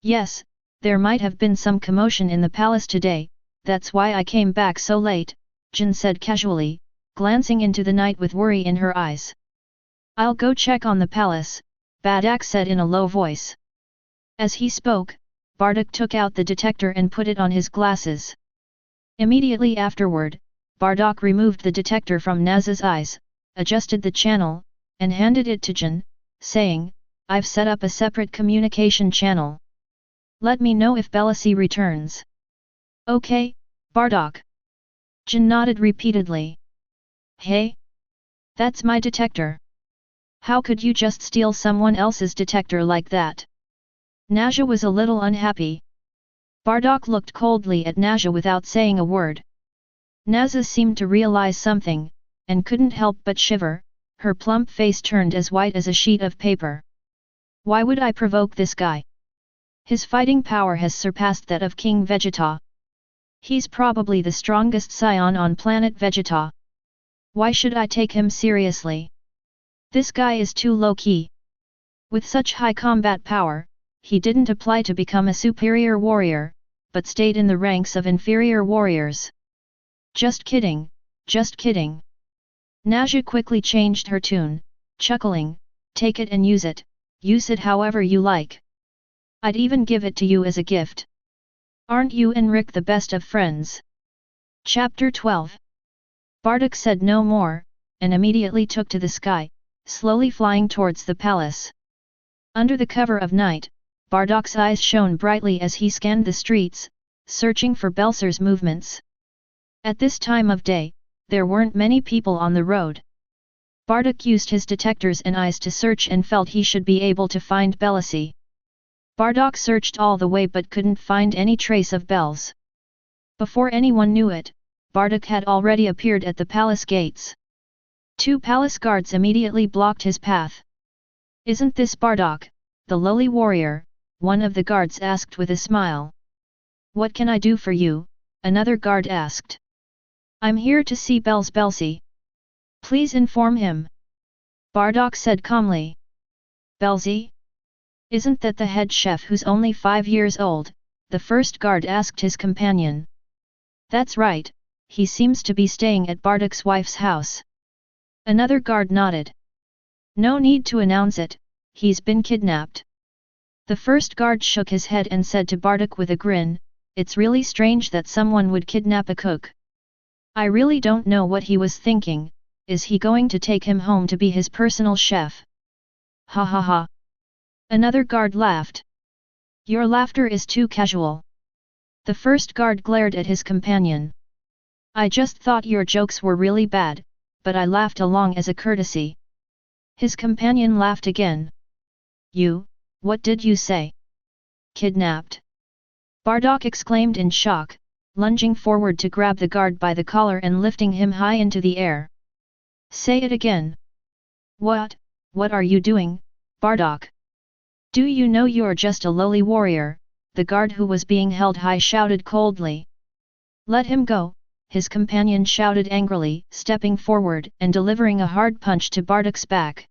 Yes, there might have been some commotion in the palace today, that's why I came back so late, Jin said casually, glancing into the night with worry in her eyes. I'll go check on the palace, Bardock said in a low voice. As he spoke, Bardock took out the detector and put it on his glasses. Immediately afterward, Bardock removed the detector from Naza's eyes, adjusted the channel, and handed it to Jin, saying, I've set up a separate communication channel. Let me know if Belusi returns. Okay, Bardock. Jin nodded repeatedly. Hey? That's my detector. How could you just steal someone else's detector like that? Naja was a little unhappy. Bardock looked coldly at Naja without saying a word. Naza seemed to realize something, and couldn't help but shiver, her plump face turned as white as a sheet of paper. Why would I provoke this guy? His fighting power has surpassed that of King Vegeta. He's probably the strongest Saiyan on planet Vegeta. Why should I take him seriously? This guy is too low-key. With such high combat power, he didn't apply to become a superior warrior, but stayed in the ranks of inferior warriors. Just kidding, just kidding. Naja quickly changed her tune, chuckling, take it and use it however you like. I'd even give it to you as a gift. Aren't you and Rick the best of friends? Chapter 12. Bardock said no more, and immediately took to the sky, slowly flying towards the palace. Under the cover of night, Bardock's eyes shone brightly as he scanned the streets, searching for Belser's movements. At this time of day, there weren't many people on the road. Bardock used his detectors and eyes to search and felt he should be able to find Belusi. Bardock searched all the way but couldn't find any trace of Bells. Before anyone knew it, Bardock had already appeared at the palace gates. 2 palace guards immediately blocked his path. "Isn't this Bardock, the lowly warrior?" one of the guards asked with a smile. "What can I do for you?" another guard asked. "I'm here to see Belusi. Please inform him," Bardock said calmly. "Belusi? Isn't that the head chef who's only 5 years old?" the first guard asked his companion. "That's right, he seems to be staying at Bardock's wife's house." Another guard nodded. "No need to announce it, he's been kidnapped." The first guard shook his head and said to Bardock with a grin, "It's really strange that someone would kidnap a cook. I really don't know what he was thinking. Is he going to take him home to be his personal chef?" "Ha ha ha." Another guard laughed. "Your laughter is too casual." The first guard glared at his companion. "I just thought your jokes were really bad, but I laughed along as a courtesy." His companion laughed again. "You, what did you say?" "Kidnapped?" Bardock exclaimed in shock, lunging forward to grab the guard by the collar and lifting him high into the air. "Say it again." What are you doing, Bardock? Do you know you're just a lowly warrior?" the guard who was being held high shouted coldly. "Let him go," his companion shouted angrily, stepping forward and delivering a hard punch to Bardock's back.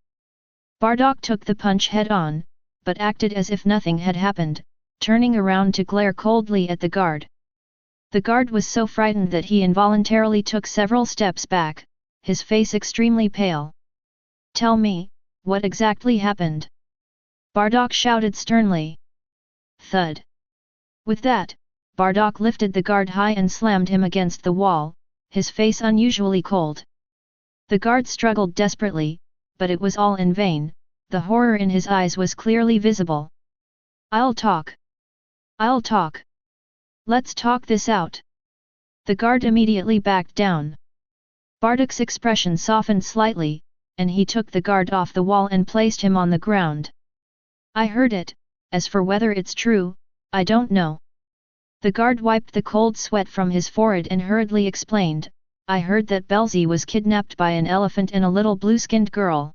Bardock took the punch head-on, but acted as if nothing had happened, turning around to glare coldly at the guard. The guard was so frightened that he involuntarily took several steps back, his face extremely pale. "Tell me, what exactly happened?" Bardock shouted sternly. Thud. With that, Bardock lifted the guard high and slammed him against the wall, his face unusually cold. The guard struggled desperately, but it was all in vain, the horror in his eyes was clearly visible. I'll talk. Let's talk this out." The guard immediately backed down. Bardock's expression softened slightly, and he took the guard off the wall and placed him on the ground. "I heard it, as for whether it's true, I don't know." The guard wiped the cold sweat from his forehead and hurriedly explained, "I heard that Belusi was kidnapped by an elephant and a little blue-skinned girl.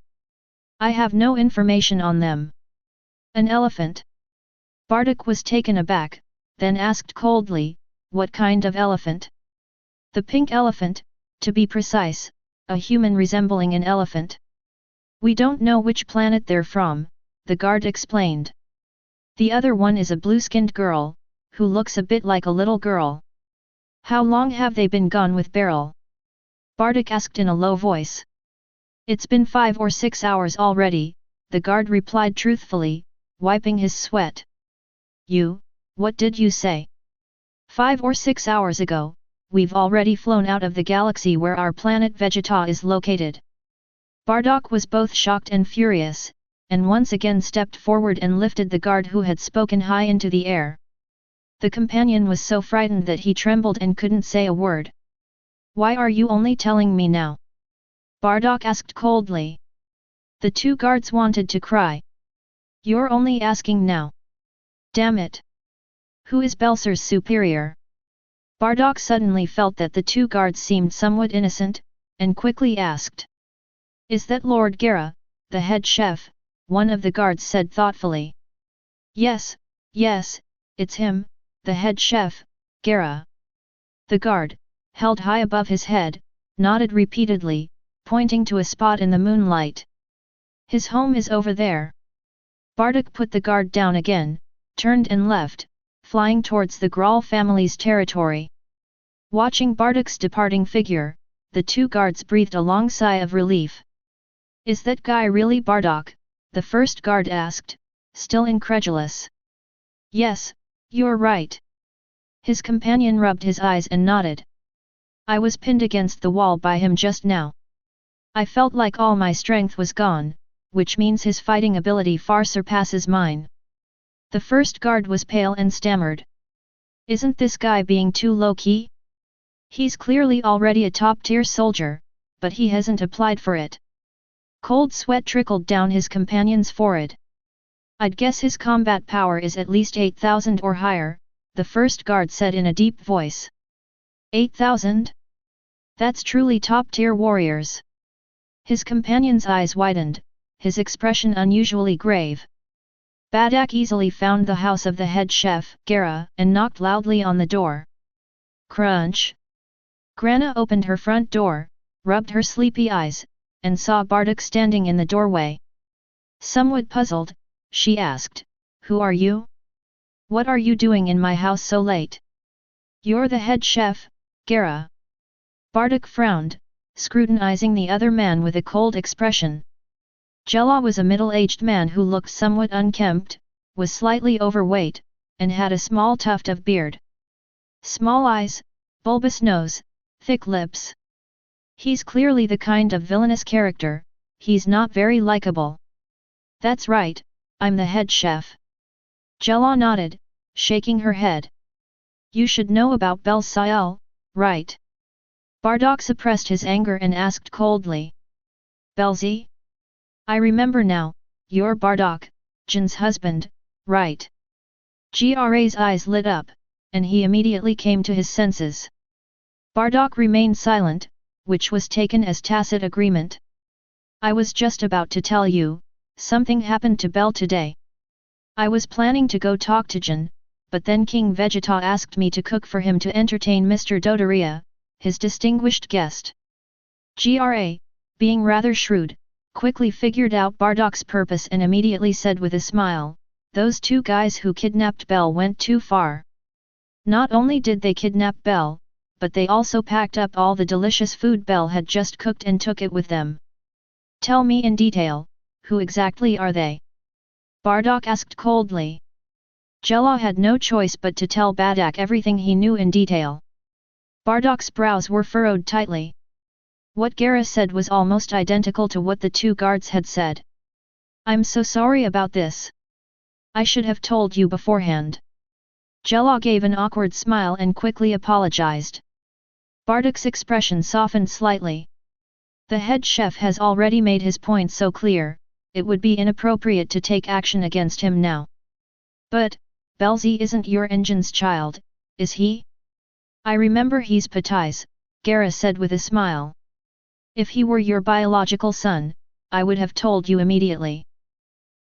I have no information on them." "An elephant?" Bardock was taken aback, then asked coldly, "What kind of elephant?" "The pink elephant, to be precise, a human resembling an elephant." "We don't know which planet they're from," the guard explained. "The other one is a blue-skinned girl, who looks a bit like a little girl." "How long have they been gone with Beryl?" Bardock asked in a low voice. "It's been 5 or 6 hours already," the guard replied truthfully, wiping his sweat. What did you say?" 5 or 6 hours ago, we've already flown out of the galaxy where our planet Vegeta is located." Bardock was both shocked and furious, and once again stepped forward and lifted the guard who had spoken high into the air. The companion was so frightened that he trembled and couldn't say a word. "Why are you only telling me now?" Bardock asked coldly. The 2 guards wanted to cry. "You're only asking now? Damn it! Who is Belser's superior?" Bardock suddenly felt that the 2 guards seemed somewhat innocent, and quickly asked. "Is that Lord Gara, the head chef?" one of the guards said thoughtfully. Yes, it's him, the head chef, Gara." The guard, held high above his head, nodded repeatedly, pointing to a spot in the moonlight. "His home is over there." Bardock put the guard down again, turned and left, flying towards the Grawl family's territory. Watching Bardock's departing figure, the 2 guards breathed a long sigh of relief. "Is that guy really Bardock?" the first guard asked, still incredulous. "Yes, you're right. His companion rubbed his eyes and nodded. I was pinned against the wall by him just now. I felt like all my strength was gone, which means his fighting ability far surpasses mine. The first guard was pale and stammered. Isn't this guy being too low-key? He's clearly already a top-tier soldier, but he hasn't applied for it. Cold sweat trickled down his companion's forehead. I'd guess his combat power is at least 8,000 or higher, the first guard said in a deep voice. 8,000? That's truly top-tier warriors. His companion's eyes widened, his expression unusually grave. Bardock easily found the house of the head chef, Gara, and knocked loudly on the door. Crunch! Grana opened her front door, rubbed her sleepy eyes, and saw Bardock standing in the doorway. Somewhat puzzled, she asked, "Who are you? What are you doing in my house so late?" "You're the head chef, Gara." Bardock frowned, scrutinizing the other man with a cold expression. Jella was a middle-aged man who looked somewhat unkempt, was slightly overweight, and had a small tuft of beard. Small eyes, bulbous nose, thick lips. He's clearly the kind of villainous character, he's not very likable. "That's right, I'm the head chef." Jella nodded, shaking her head. "You should know about Bel, right?" Bardock suppressed his anger and asked coldly. "Belzi? I remember now, you're Bardock, Jin's husband, right?" Gra's eyes lit up, and he immediately came to his senses. Bardock remained silent, which was taken as tacit agreement. "I was just about to tell you, something happened to Bel today. I was planning to go talk to Jin, but then King Vegeta asked me to cook for him to entertain Mr. Dodoria, his distinguished guest." Gra, being rather shrewd, quickly figured out Bardock's purpose and immediately said with a smile, "Those two guys who kidnapped Bel went too far. Not only did they kidnap Bel, but they also packed up all the delicious food Bel had just cooked and took it with them." "Tell me in detail, who exactly are they?" Bardock asked coldly. Jella had no choice but to tell Bardock everything he knew in detail. Bardock's brows were furrowed tightly. What Gara said was almost identical to what the two guards had said. "I'm so sorry about this. I should have told you beforehand." Jella gave an awkward smile and quickly apologized. Bardock's expression softened slightly. The head chef has already made his point so clear, it would be inappropriate to take action against him now. "But, Belzi isn't your engine's child, is he?" "I remember he's Patai's," Gara said with a smile. "If he were your biological son, I would have told you immediately."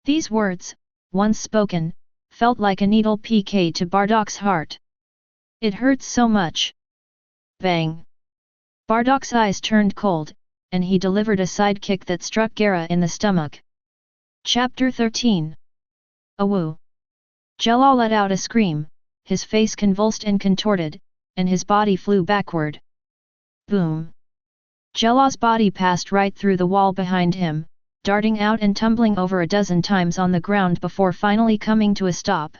These words, once spoken, felt like a needle piqué to Bardock's heart. It hurts so much. Bang! Bardock's eyes turned cold, and he delivered a side kick that struck Gara in the stomach. Chapter 13. Awoo! Jella let out a scream, his face convulsed and contorted, and his body flew backward. Boom! Jella's body passed right through the wall behind him, darting out and tumbling over a dozen times on the ground before finally coming to a stop.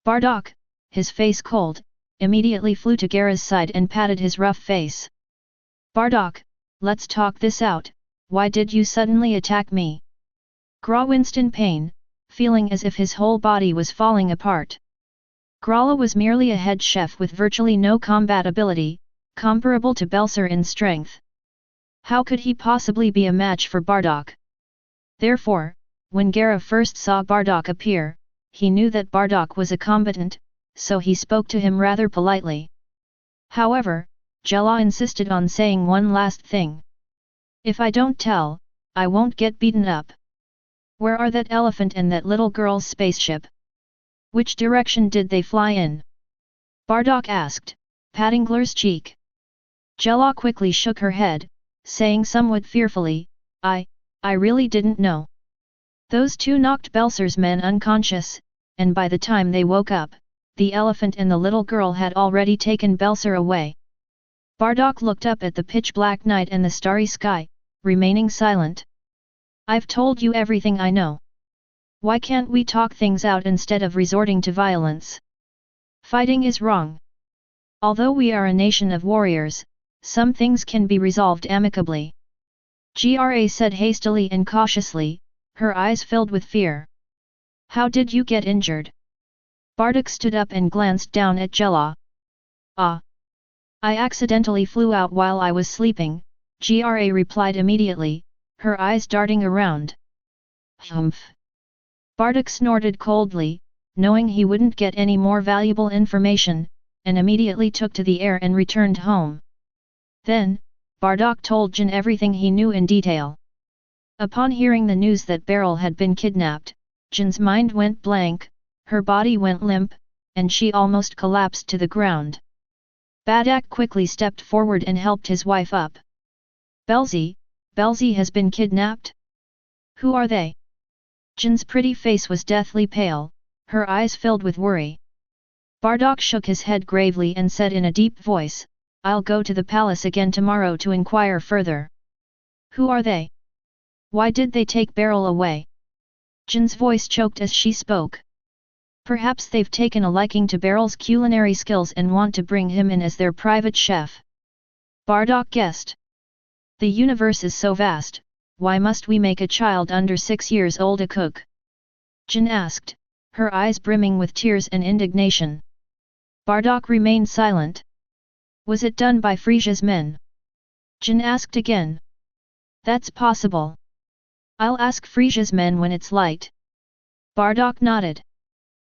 Bardock, his face cold, immediately flew to Gara's side and patted his rough face. "Bardock, let's talk this out, why did you suddenly attack me?" Gra winced in pain, feeling as if his whole body was falling apart. Grala was merely a head chef with virtually no combat ability, comparable to Belser in strength. How could he possibly be a match for Bardock? Therefore, when Gara first saw Bardock appear, he knew that Bardock was a combatant, so he spoke to him rather politely. However, Jella insisted on saying one last thing. "If I don't tell, I won't get beaten up. Where are that elephant and that little girl's spaceship? Which direction did they fly in?" Bardock asked, patting Glur's cheek. Jella quickly shook her head, saying somewhat fearfully, I really didn't know. Those two knocked Belser's men unconscious, and by the time they woke up, the elephant and the little girl had already taken Belser away." Bardock looked up at the pitch-black night and the starry sky, remaining silent. "I've told you everything I know. Why can't we talk things out instead of resorting to violence? Fighting is wrong." Although we are a nation of warriors, some things can be resolved amicably. Gra said hastily and cautiously, her eyes filled with fear. How did you get injured? Bardock stood up and glanced down at Jella. Ah! I accidentally flew out while I was sleeping, Gra replied immediately, her eyes darting around. Humph! Bardock snorted coldly, knowing he wouldn't get any more valuable information, and immediately took to the air and returned home. Then, Bardock told Jin everything he knew in detail. Upon hearing the news that Beryl had been kidnapped, Jin's mind went blank, her body went limp, and she almost collapsed to the ground. Bardock quickly stepped forward and helped his wife up. Belzy has been kidnapped? Who are they? Jin's pretty face was deathly pale, her eyes filled with worry. Bardock shook his head gravely and said in a deep voice, I'll go to the palace again tomorrow to inquire further. Who are they? Why did they take Beryl away? Jin's voice choked as she spoke. Perhaps they've taken a liking to Beryl's culinary skills and want to bring him in as their private chef. Bardock guessed. The universe is so vast, why must we make a child under 6 years old a cook? Jin asked, her eyes brimming with tears and indignation. Bardock remained silent. Was it done by Frieza's men? Jin asked again. That's possible. I'll ask Frieza's men when it's light. Bardock nodded.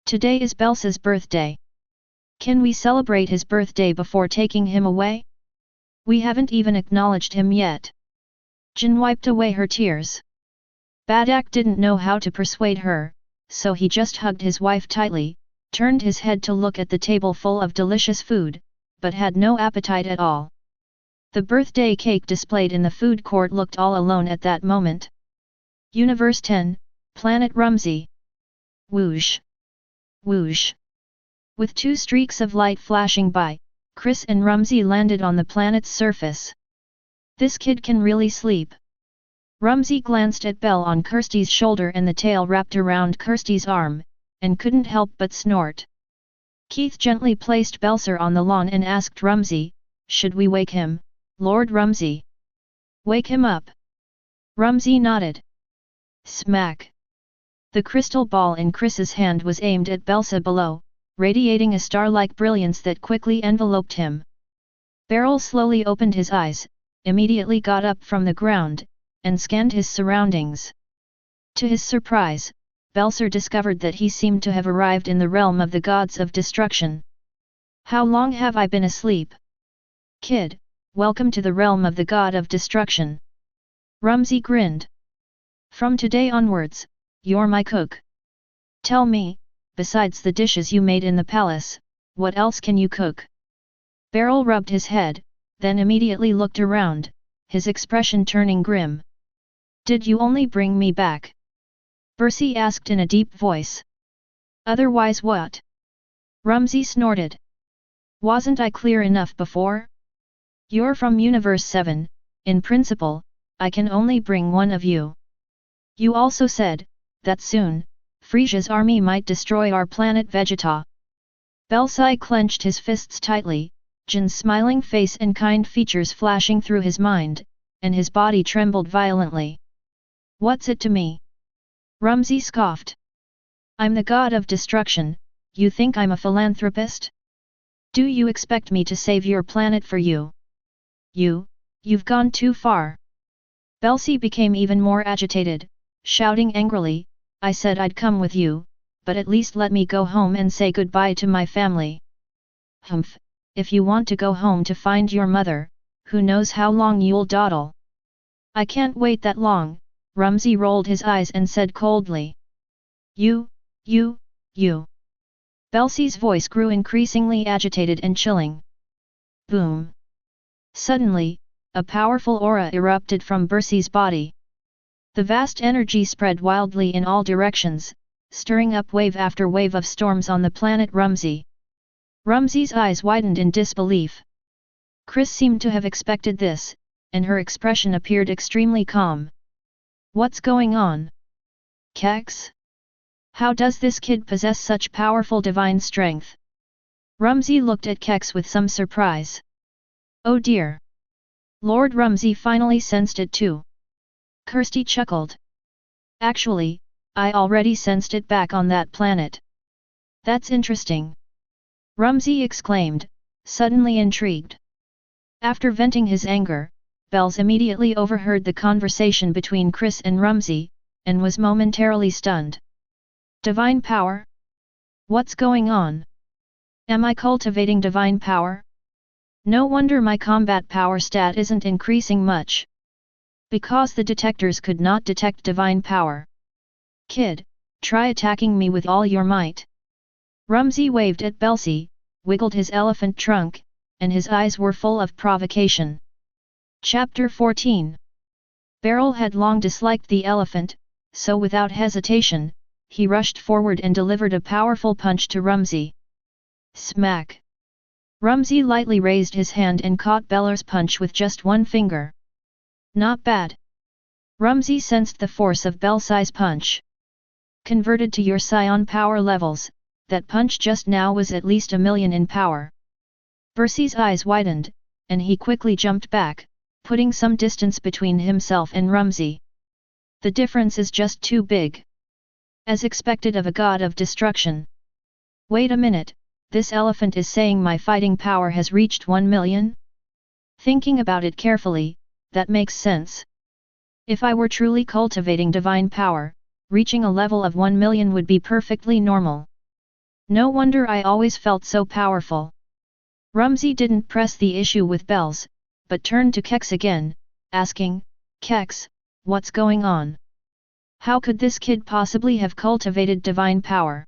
Today is Belsa's birthday. Can we celebrate his birthday before taking him away? We haven't even acknowledged him yet. Jin wiped away her tears. Bardock didn't know how to persuade her, so he just hugged his wife tightly, turned his head to look at the table full of delicious food, but had no appetite at all. The birthday cake displayed in the food court looked all alone at that moment. Universe 10, Planet Rumsey. Whoosh! Whoosh! With 2 streaks of light flashing by, Chris and Rumsey landed on the planet's surface. This kid can really sleep. Rumsey glanced at Belle on Kirsty's shoulder and the tail wrapped around Kirsty's arm, and couldn't help but snort. Keith gently placed Belser on the lawn and asked Rumsey, should we wake him, Lord Rumsey? Wake him up. Rumsey nodded. Smack! The crystal ball in Chris's hand was aimed at Belsa below, radiating a star-like brilliance that quickly enveloped him. Beryl slowly opened his eyes, immediately got up from the ground, and scanned his surroundings. To his surprise, Belser discovered that he seemed to have arrived in the realm of the gods of destruction. How long have I been asleep? Kid, welcome to the realm of the god of destruction. Rumsey grinned. From today onwards, you're my cook. Tell me, besides the dishes you made in the palace, what else can you cook? Beryl rubbed his head, then immediately looked around, his expression turning grim. Did you only bring me back? Bercy asked in a deep voice. Otherwise what? Rumsey snorted. Wasn't I clear enough before? You're from Universe 7, in principle, I can only bring one of you. You also said, that soon, Frieza's army might destroy our planet Vegeta. Belsi clenched his fists tightly, Jin's smiling face and kind features flashing through his mind, and his body trembled violently. What's it to me? Rumsey scoffed. I'm the god of destruction, you think I'm a philanthropist? Do you expect me to save your planet for you? You've gone too far. Belsi became even more agitated, shouting angrily, I said I'd come with you, but at least let me go home and say goodbye to my family. Humph, if you want to go home to find your mother, who knows how long you'll dawdle. I can't wait that long, Rumsey rolled his eyes and said coldly. You. Belsi's voice grew increasingly agitated and chilling. Boom. Suddenly, a powerful aura erupted from Bercy's body. The vast energy spread wildly in all directions, stirring up wave after wave of storms on the planet Rumsey. Rumsey's eyes widened in disbelief. Chris seemed to have expected this, and her expression appeared extremely calm. What's going on? Kex? How does this kid possess such powerful divine strength? Rumsey looked at Kex with some surprise. Oh dear! Lord Rumsey finally sensed it too. Kirsty chuckled. Actually, I already sensed it back on that planet. That's interesting. Rumsey exclaimed, suddenly intrigued. After venting his anger, Bells immediately overheard the conversation between Chris and Rumsey, and was momentarily stunned. Divine power? What's going on? Am I cultivating divine power? No wonder my combat power stat isn't increasing much. Because the detectors could not detect divine power. Kid, try attacking me with all your might. Rumsey waved at Belsey, wiggled his elephant trunk, and his eyes were full of provocation. Chapter 14. Beryl had long disliked the elephant, so without hesitation, he rushed forward and delivered a powerful punch to Rumsey. Smack! Rumsey lightly raised his hand and caught Beler's punch with just one finger. Not bad. Rumsey sensed the force of Belsey's punch. Converted to your Saiyan power levels, that punch just now was at least 1,000,000 in power. Bersey's eyes widened, and he quickly jumped back, putting some distance between himself and Rumsey. The difference is just too big. As expected of a god of destruction. Wait a minute, this elephant is saying my fighting power has reached 1,000,000? Thinking about it carefully, that makes sense. If I were truly cultivating divine power, reaching a level of 1,000,000 would be perfectly normal. No wonder I always felt so powerful. Rumsey didn't press the issue with Bells, but turned to Kex again, asking, Kex, what's going on? How could this kid possibly have cultivated divine power?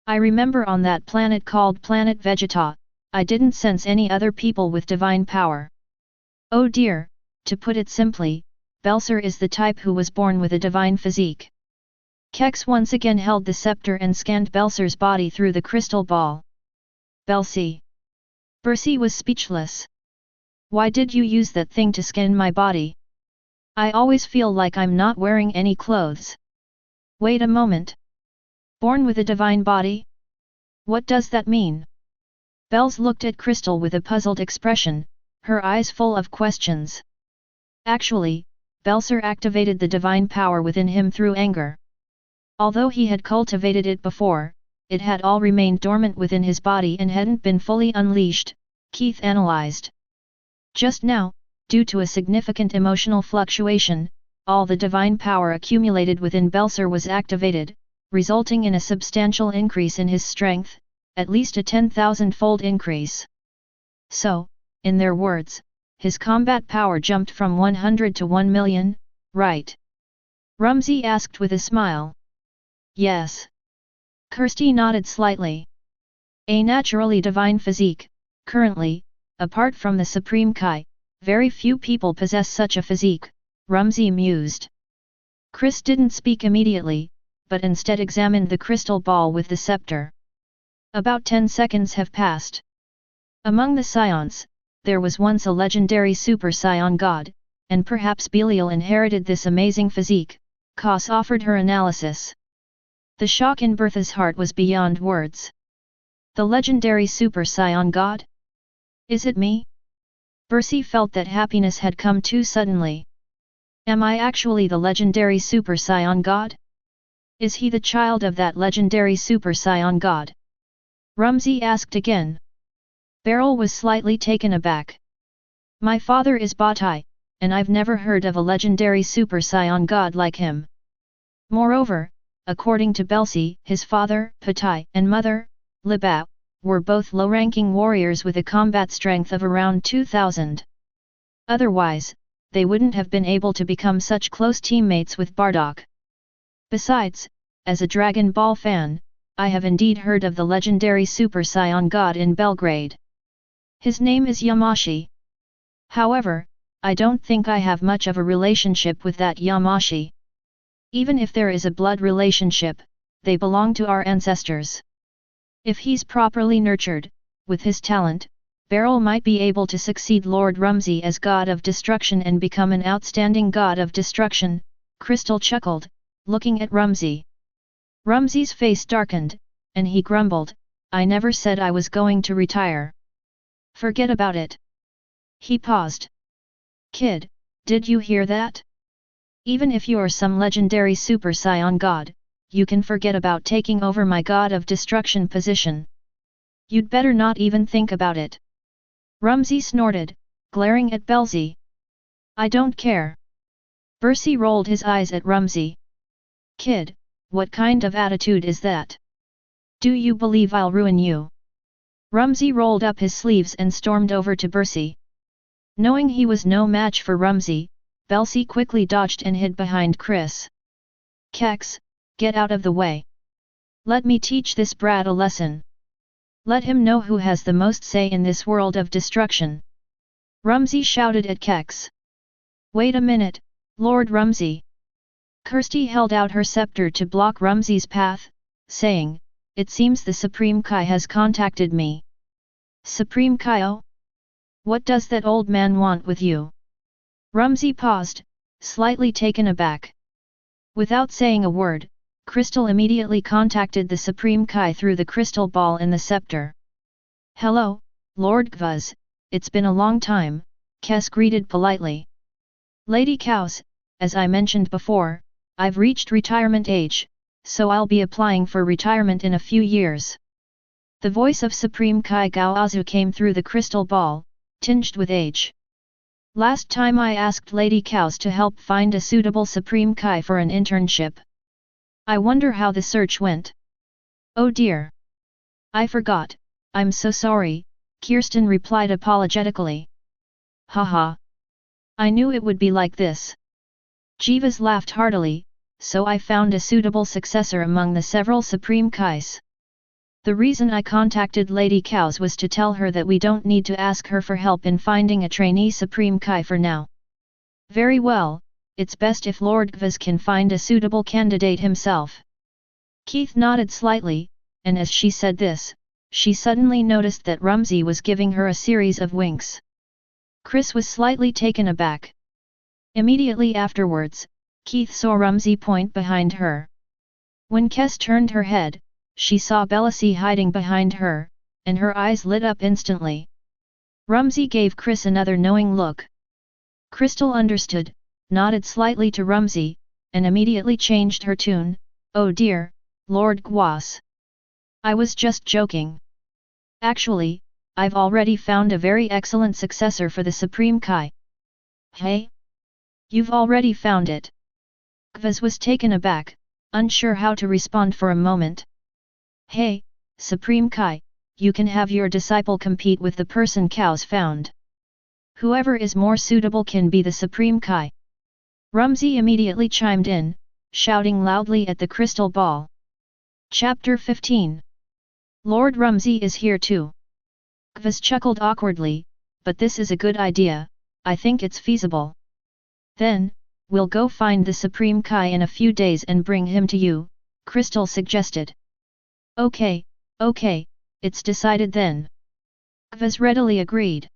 I remember on that planet called Planet Vegeta, I didn't sense any other people with divine power. Oh dear, to put it simply, Belser is the type who was born with a divine physique. Kex once again held the scepter and scanned Belser's body through the crystal ball. Belsey. Bersey was speechless. Why did you use that thing to scan my body? I always feel like I'm not wearing any clothes. Wait a moment. Born with a divine body? What does that mean? Bells looked at Crystal with a puzzled expression, her eyes full of questions. Actually, Belser activated the divine power within him through anger. Although he had cultivated it before, it had all remained dormant within his body and hadn't been fully unleashed, Keith analyzed. Just now, due to a significant emotional fluctuation, all the divine power accumulated within Belser was activated, resulting in a substantial increase in his strength, at least a 10,000-fold increase. So, in their words, his combat power jumped from 100 to 1,000,000, right? Rumsey asked with a smile. Yes. Kirsty nodded slightly. A naturally divine physique, currently, apart from the Supreme Kai, very few people possess such a physique, Rumsey mused. Chris didn't speak immediately, but instead examined the crystal ball with the scepter. About 10 seconds have passed. Among the Saiyans, there was once a legendary Super Saiyan god, and perhaps Beryl inherited this amazing physique, Kos offered her analysis. The shock in Bertha's heart was beyond words. The legendary Super Saiyan god? Is it me? Bersey felt that happiness had come too suddenly. Am I actually the legendary Super Saiyan god? Is he the child of that legendary Super Saiyan god? Rumsey asked again. Beryl was slightly taken aback. My father is Batai, and I've never heard of a legendary Super Saiyan god like him. Moreover, according to Belsey, his father, Patai, and mother, Libao, were both low-ranking warriors with a combat strength of around 2,000. Otherwise, they wouldn't have been able to become such close teammates with Bardock. Besides, as a Dragon Ball fan, I have indeed heard of the legendary Super Saiyan god in Belgrade. His name is Yamashi. However, I don't think I have much of a relationship with that Yamashi. Even if there is a blood relationship, they belong to our ancestors. If he's properly nurtured, with his talent, Beryl might be able to succeed Lord Rumsey as god of destruction and become an outstanding god of destruction, Crystal chuckled, looking at Rumsey. Rumsey's face darkened, and he grumbled, I never said I was going to retire. Forget about it. He paused. Kid, did you hear that? Even if you're some legendary Super Saiyan god, you can forget about taking over my God of Destruction position. You'd better not even think about it. Rumsey snorted, glaring at Belzy. I don't care. Bersy rolled his eyes at Rumsey. Kid, what kind of attitude is that? Do you believe I'll ruin you? Rumsey rolled up his sleeves and stormed over to Bersy. Knowing he was no match for Rumsey, Belzy quickly dodged and hid behind Chris. Kex, get out of the way. Let me teach this brat a lesson. Let him know who has the most say in this world of destruction. Rumsey shouted at Kex. Wait a minute, Lord Rumsey. Kirsty held out her scepter to block Rumsey's path, saying, It seems the Supreme Kai has contacted me. Supreme Kai-o? What does that old man want with you? Rumsey paused, slightly taken aback. Without saying a word, Crystal immediately contacted the Supreme Kai through the crystal ball in the scepter. Hello, Lord Gvuz, it's been a long time, Kes greeted politely. Lady Kaus, as I mentioned before, I've reached retirement age, so I'll be applying for retirement in a few years. The voice of Supreme Kai Gaozu came through the crystal ball, tinged with age. Last time I asked Lady Kaus to help find a suitable Supreme Kai for an internship. I wonder how the search went. Oh dear. I forgot, I'm so sorry, Kirsten replied apologetically. Haha. I knew it would be like this. Jeeves laughed heartily, so I found a suitable successor among the several Supreme Kais. The reason I contacted Lady Kaus was to tell her that we don't need to ask her for help in finding a trainee Supreme Kai for now. Very well, it's best if Lord Gvaz can find a suitable candidate himself. Keith nodded slightly, and as she said this, she suddenly noticed that Rumsey was giving her a series of winks. Chris was slightly taken aback. Immediately afterwards, Keith saw Rumsey point behind her. When Kes turned her head, she saw Belisy hiding behind her, and her eyes lit up instantly. Rumsey gave Chris another knowing look. Crystal understood, nodded slightly to Rumsey, and immediately changed her tune. Oh dear, Lord Gwas. I was just joking. Actually, I've already found a very excellent successor for the Supreme Kai. Hey? You've already found it? Gvaz was taken aback, unsure how to respond for a moment. Hey, Supreme Kai, you can have your disciple compete with the person Kaus found. Whoever is more suitable can be the Supreme Kai. Rumsey immediately chimed in, shouting loudly at the crystal ball. Chapter 15. Lord Rumsey is here too. Gvaz chuckled awkwardly, but this is a good idea, I think it's feasible. Then, we'll go find the Supreme Kai in a few days and bring him to you, Crystal suggested. Okay, it's decided then. Gvaz readily agreed.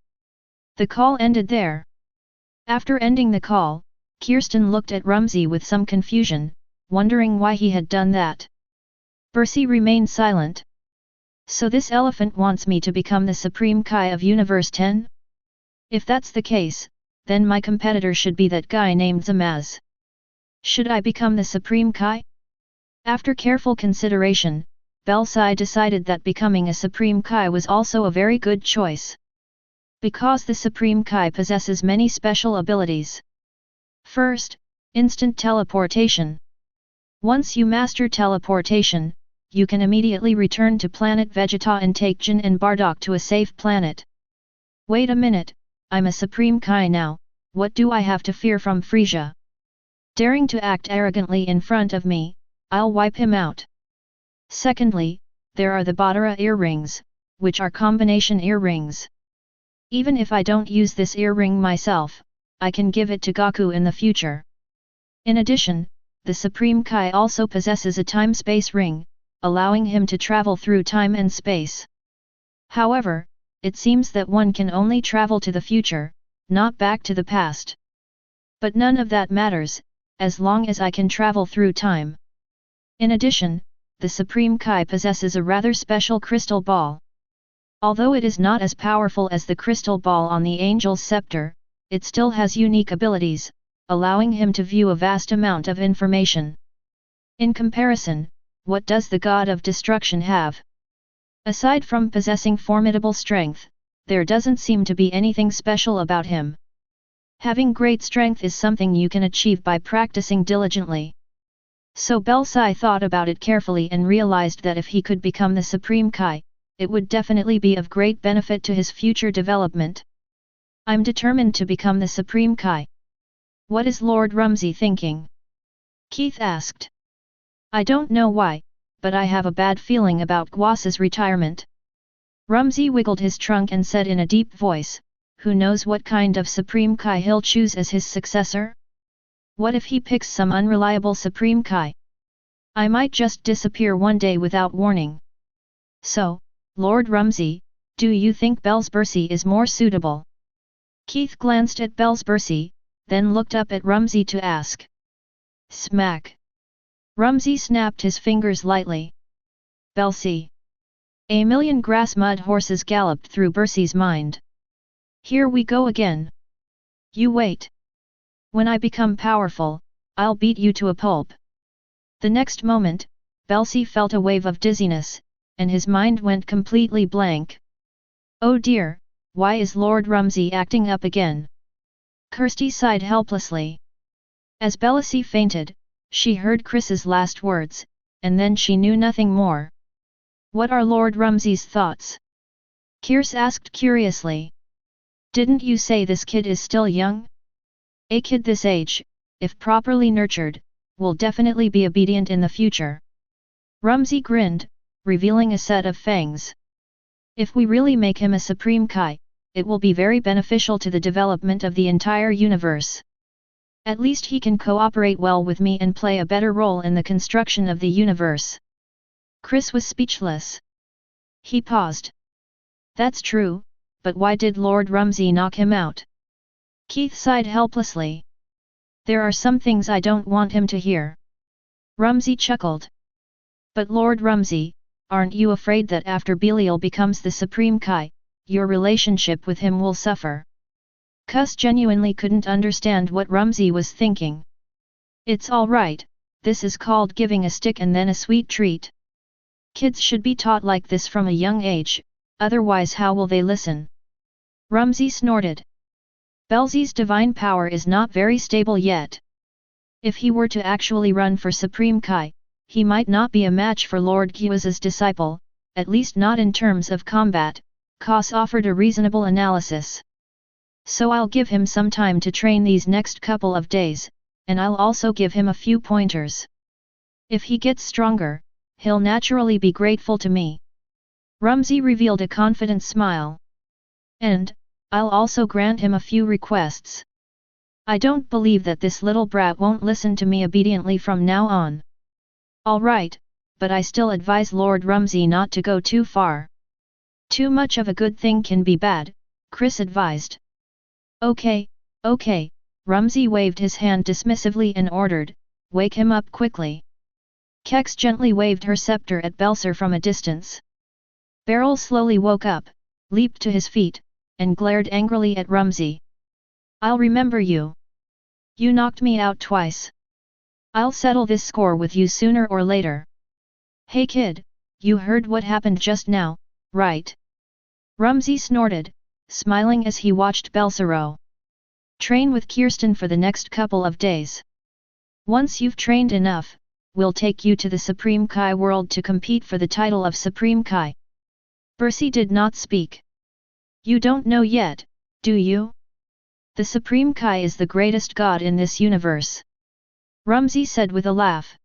The call ended there. After ending the call, Kirsten looked at Rumsey with some confusion, wondering why he had done that. Bersy remained silent. So this elephant wants me to become the Supreme Kai of Universe 10? If that's the case, then my competitor should be that guy named Zamaz. Should I become the Supreme Kai? After careful consideration, Belsi decided that becoming a Supreme Kai was also a very good choice. Because the Supreme Kai possesses many special abilities. First, instant teleportation. Once you master teleportation, you can immediately return to planet Vegeta and take Jin and Bardock to a safe planet. Wait a minute, I'm a Supreme Kai now, what do I have to fear from Frieza? Daring to act arrogantly in front of me, I'll wipe him out. Secondly, there are the Badara earrings, which are combination earrings. Even if I don't use this earring myself, I can give it to Goku in the future. In addition, the Supreme Kai also possesses a time-space ring, allowing him to travel through time and space. However, it seems that one can only travel to the future, not back to the past. But none of that matters, as long as I can travel through time. In addition, the Supreme Kai possesses a rather special crystal ball. Although it is not as powerful as the crystal ball on the Angel's Scepter, it still has unique abilities, allowing him to view a vast amount of information. In comparison, what does the God of Destruction have? Aside from possessing formidable strength, there doesn't seem to be anything special about him. Having great strength is something you can achieve by practicing diligently. So Belsai thought about it carefully and realized that if he could become the Supreme Kai, it would definitely be of great benefit to his future development. I'm determined to become the Supreme Kai. What is Lord Rumsey thinking? Keith asked. I don't know why, but I have a bad feeling about Guas's retirement. Rumsey wiggled his trunk and said in a deep voice, who knows what kind of Supreme Kai he'll choose as his successor? What if he picks some unreliable Supreme Kai? I might just disappear one day without warning. So, Lord Rumsey, do you think Belsbercy is more suitable? Keith glanced at Belsbercy, then looked up at Rumsey to ask. Smack! Rumsey snapped his fingers lightly. Belsy! A million grass mud horses galloped through Bercy's mind. Here we go again. You wait. When I become powerful, I'll beat you to a pulp. The next moment, Belsy felt a wave of dizziness, and his mind went completely blank. Oh dear, why is Lord Rumsey acting up again? Kirsty sighed helplessly. As Belsy fainted, she heard Chris's last words, and then she knew nothing more. What are Lord Rumsey's thoughts? Kirst asked curiously. Didn't you say this kid is still young? A kid this age, if properly nurtured, will definitely be obedient in the future. Rumsey grinned, revealing a set of fangs. If we really make him a Supreme Kai, it will be very beneficial to the development of the entire universe. At least he can cooperate well with me and play a better role in the construction of the universe. Chris was speechless. He paused. That's true, but why did Lord Rumsey knock him out? Keith sighed helplessly. There are some things I don't want him to hear. Rumsey chuckled. But Lord Rumsey, aren't you afraid that after Belial becomes the Supreme Kai, your relationship with him will suffer? Cus genuinely couldn't understand what Rumsey was thinking. It's all right, this is called giving a stick and then a sweet treat. Kids should be taught like this from a young age, otherwise how will they listen? Rumsey snorted. Belsy's divine power is not very stable yet. If he were to actually run for Supreme Kai, he might not be a match for Lord Gua's disciple, at least not in terms of combat. Cos offered a reasonable analysis. So I'll give him some time to train these next couple of days, and I'll also give him a few pointers. If he gets stronger, he'll naturally be grateful to me. Rumsey revealed a confident smile. And, I'll also grant him a few requests. I don't believe that this little brat won't listen to me obediently from now on. All right, but I still advise Lord Rumsey not to go too far. Too much of a good thing can be bad, Chris advised. Okay, Rumsey waved his hand dismissively and ordered, wake him up quickly. Kex gently waved her scepter at Belser from a distance. Beryl slowly woke up, leaped to his feet, and glared angrily at Rumsey. I'll remember you. You knocked me out twice. I'll settle this score with you sooner or later. Hey kid, you heard what happened just now, right? Rumsey snorted, smiling as he watched Belsero. Train with Kirsten for the next couple of days. Once you've trained enough, we'll take you to the Supreme Kai world to compete for the title of Supreme Kai. Bercy did not speak. You don't know yet, do you? The Supreme Kai is the greatest god in this universe. Rumsey said with a laugh.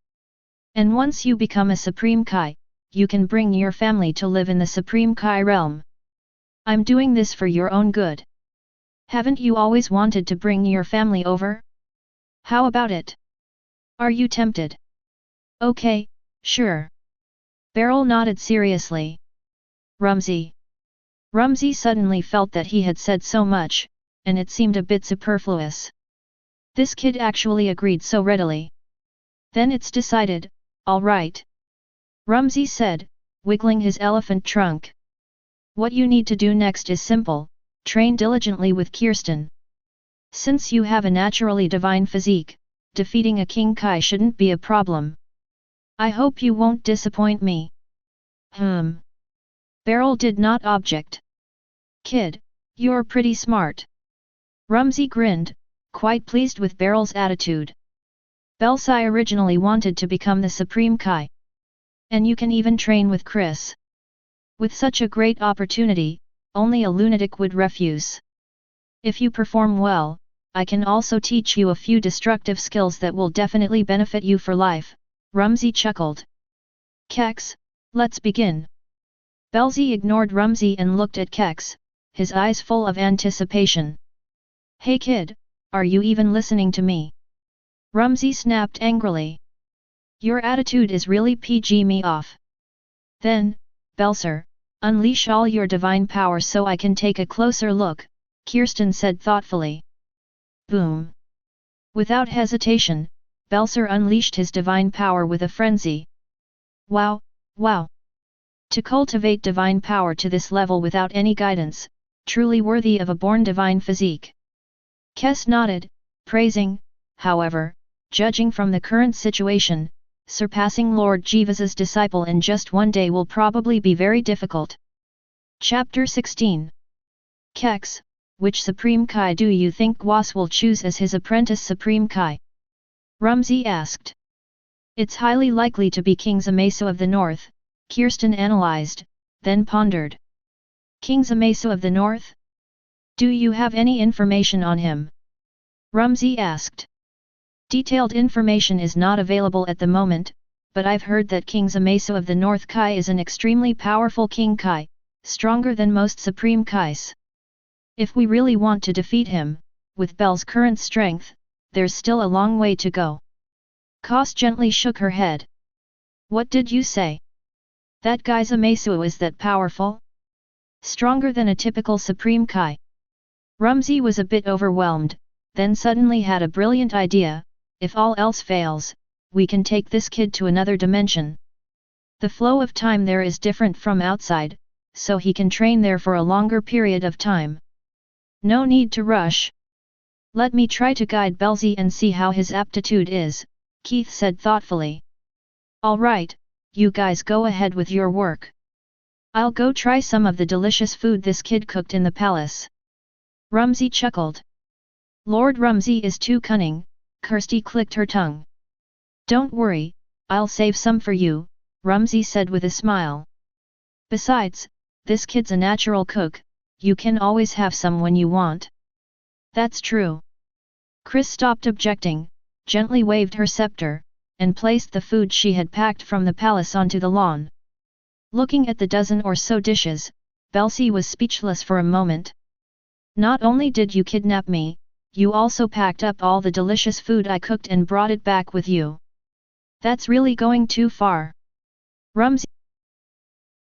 And once you become a Supreme Kai, you can bring your family to live in the Supreme Kai realm. I'm doing this for your own good. Haven't you always wanted to bring your family over? How about it? Are you tempted? Okay, sure. Beryl nodded seriously. Rumsey. Rumsey suddenly felt that he had said so much, and it seemed a bit superfluous. This kid actually agreed so readily. Then it's decided, all right. Rumsey said, wiggling his elephant trunk. What you need to do next is simple, train diligently with Kirsten. Since you have a naturally divine physique, defeating a King Kai shouldn't be a problem. I hope you won't disappoint me. Beryl did not object. Kid, you're pretty smart. Rumsey grinned, quite pleased with Beryl's attitude. Belsai originally wanted to become the Supreme Kai. And you can even train with Chris. With such a great opportunity, only a lunatic would refuse. If you perform well, I can also teach you a few destructive skills that will definitely benefit you for life, Rumsey chuckled. Kex, let's begin. Belsai ignored Rumsey and looked at Kex, his eyes full of anticipation. Hey kid, are you even listening to me? Rumsey snapped angrily. Your attitude is really PG me off. Then, Belser, unleash all your divine power so I can take a closer look, Kirsten said thoughtfully. Boom. Without hesitation, Belser unleashed his divine power with a frenzy. Wow, wow. To cultivate divine power to this level without any guidance, truly worthy of a born divine physique. Kes nodded, praising, however, judging from the current situation, surpassing Lord Jeevas's disciple in just one day will probably be very difficult. Chapter 16. Kex, which Supreme Kai do you think Gwas will choose as his apprentice Supreme Kai? Rumsey asked. It's highly likely to be King Zamasu of the North, Kirsten analyzed, then pondered. King Zamasu of the North? Do you have any information on him? Rumsey asked. Detailed information is not available at the moment, but I've heard that King Zamasu of the North Kai is an extremely powerful King Kai, stronger than most Supreme Kais. If we really want to defeat him, with Bel's current strength, there's still a long way to go. Kos gently shook her head. What did you say? That guy Zamasu is that powerful? Stronger than a typical Supreme Kai. Rumsey was a bit overwhelmed, then suddenly had a brilliant idea. If all else fails, we can take this kid to another dimension. The flow of time there is different from outside, so he can train there for a longer period of time. No need to rush. Let me try to guide Belsai and see how his aptitude is, Keith said thoughtfully. All right, you guys go ahead with your work. I'll go try some of the delicious food this kid cooked in the palace. Rumsey chuckled. Lord Rumsey is too cunning, Kirsty clicked her tongue. Don't worry, I'll save some for you, Rumsey said with a smile. Besides, this kid's a natural cook, you can always have some when you want. That's true. Chris stopped objecting, gently waved her scepter, and placed the food she had packed from the palace onto the lawn. Looking at the dozen or so dishes, Belsai was speechless for a moment. Not only did you kidnap me, you also packed up all the delicious food I cooked and brought it back with you. That's really going too far. Rumsey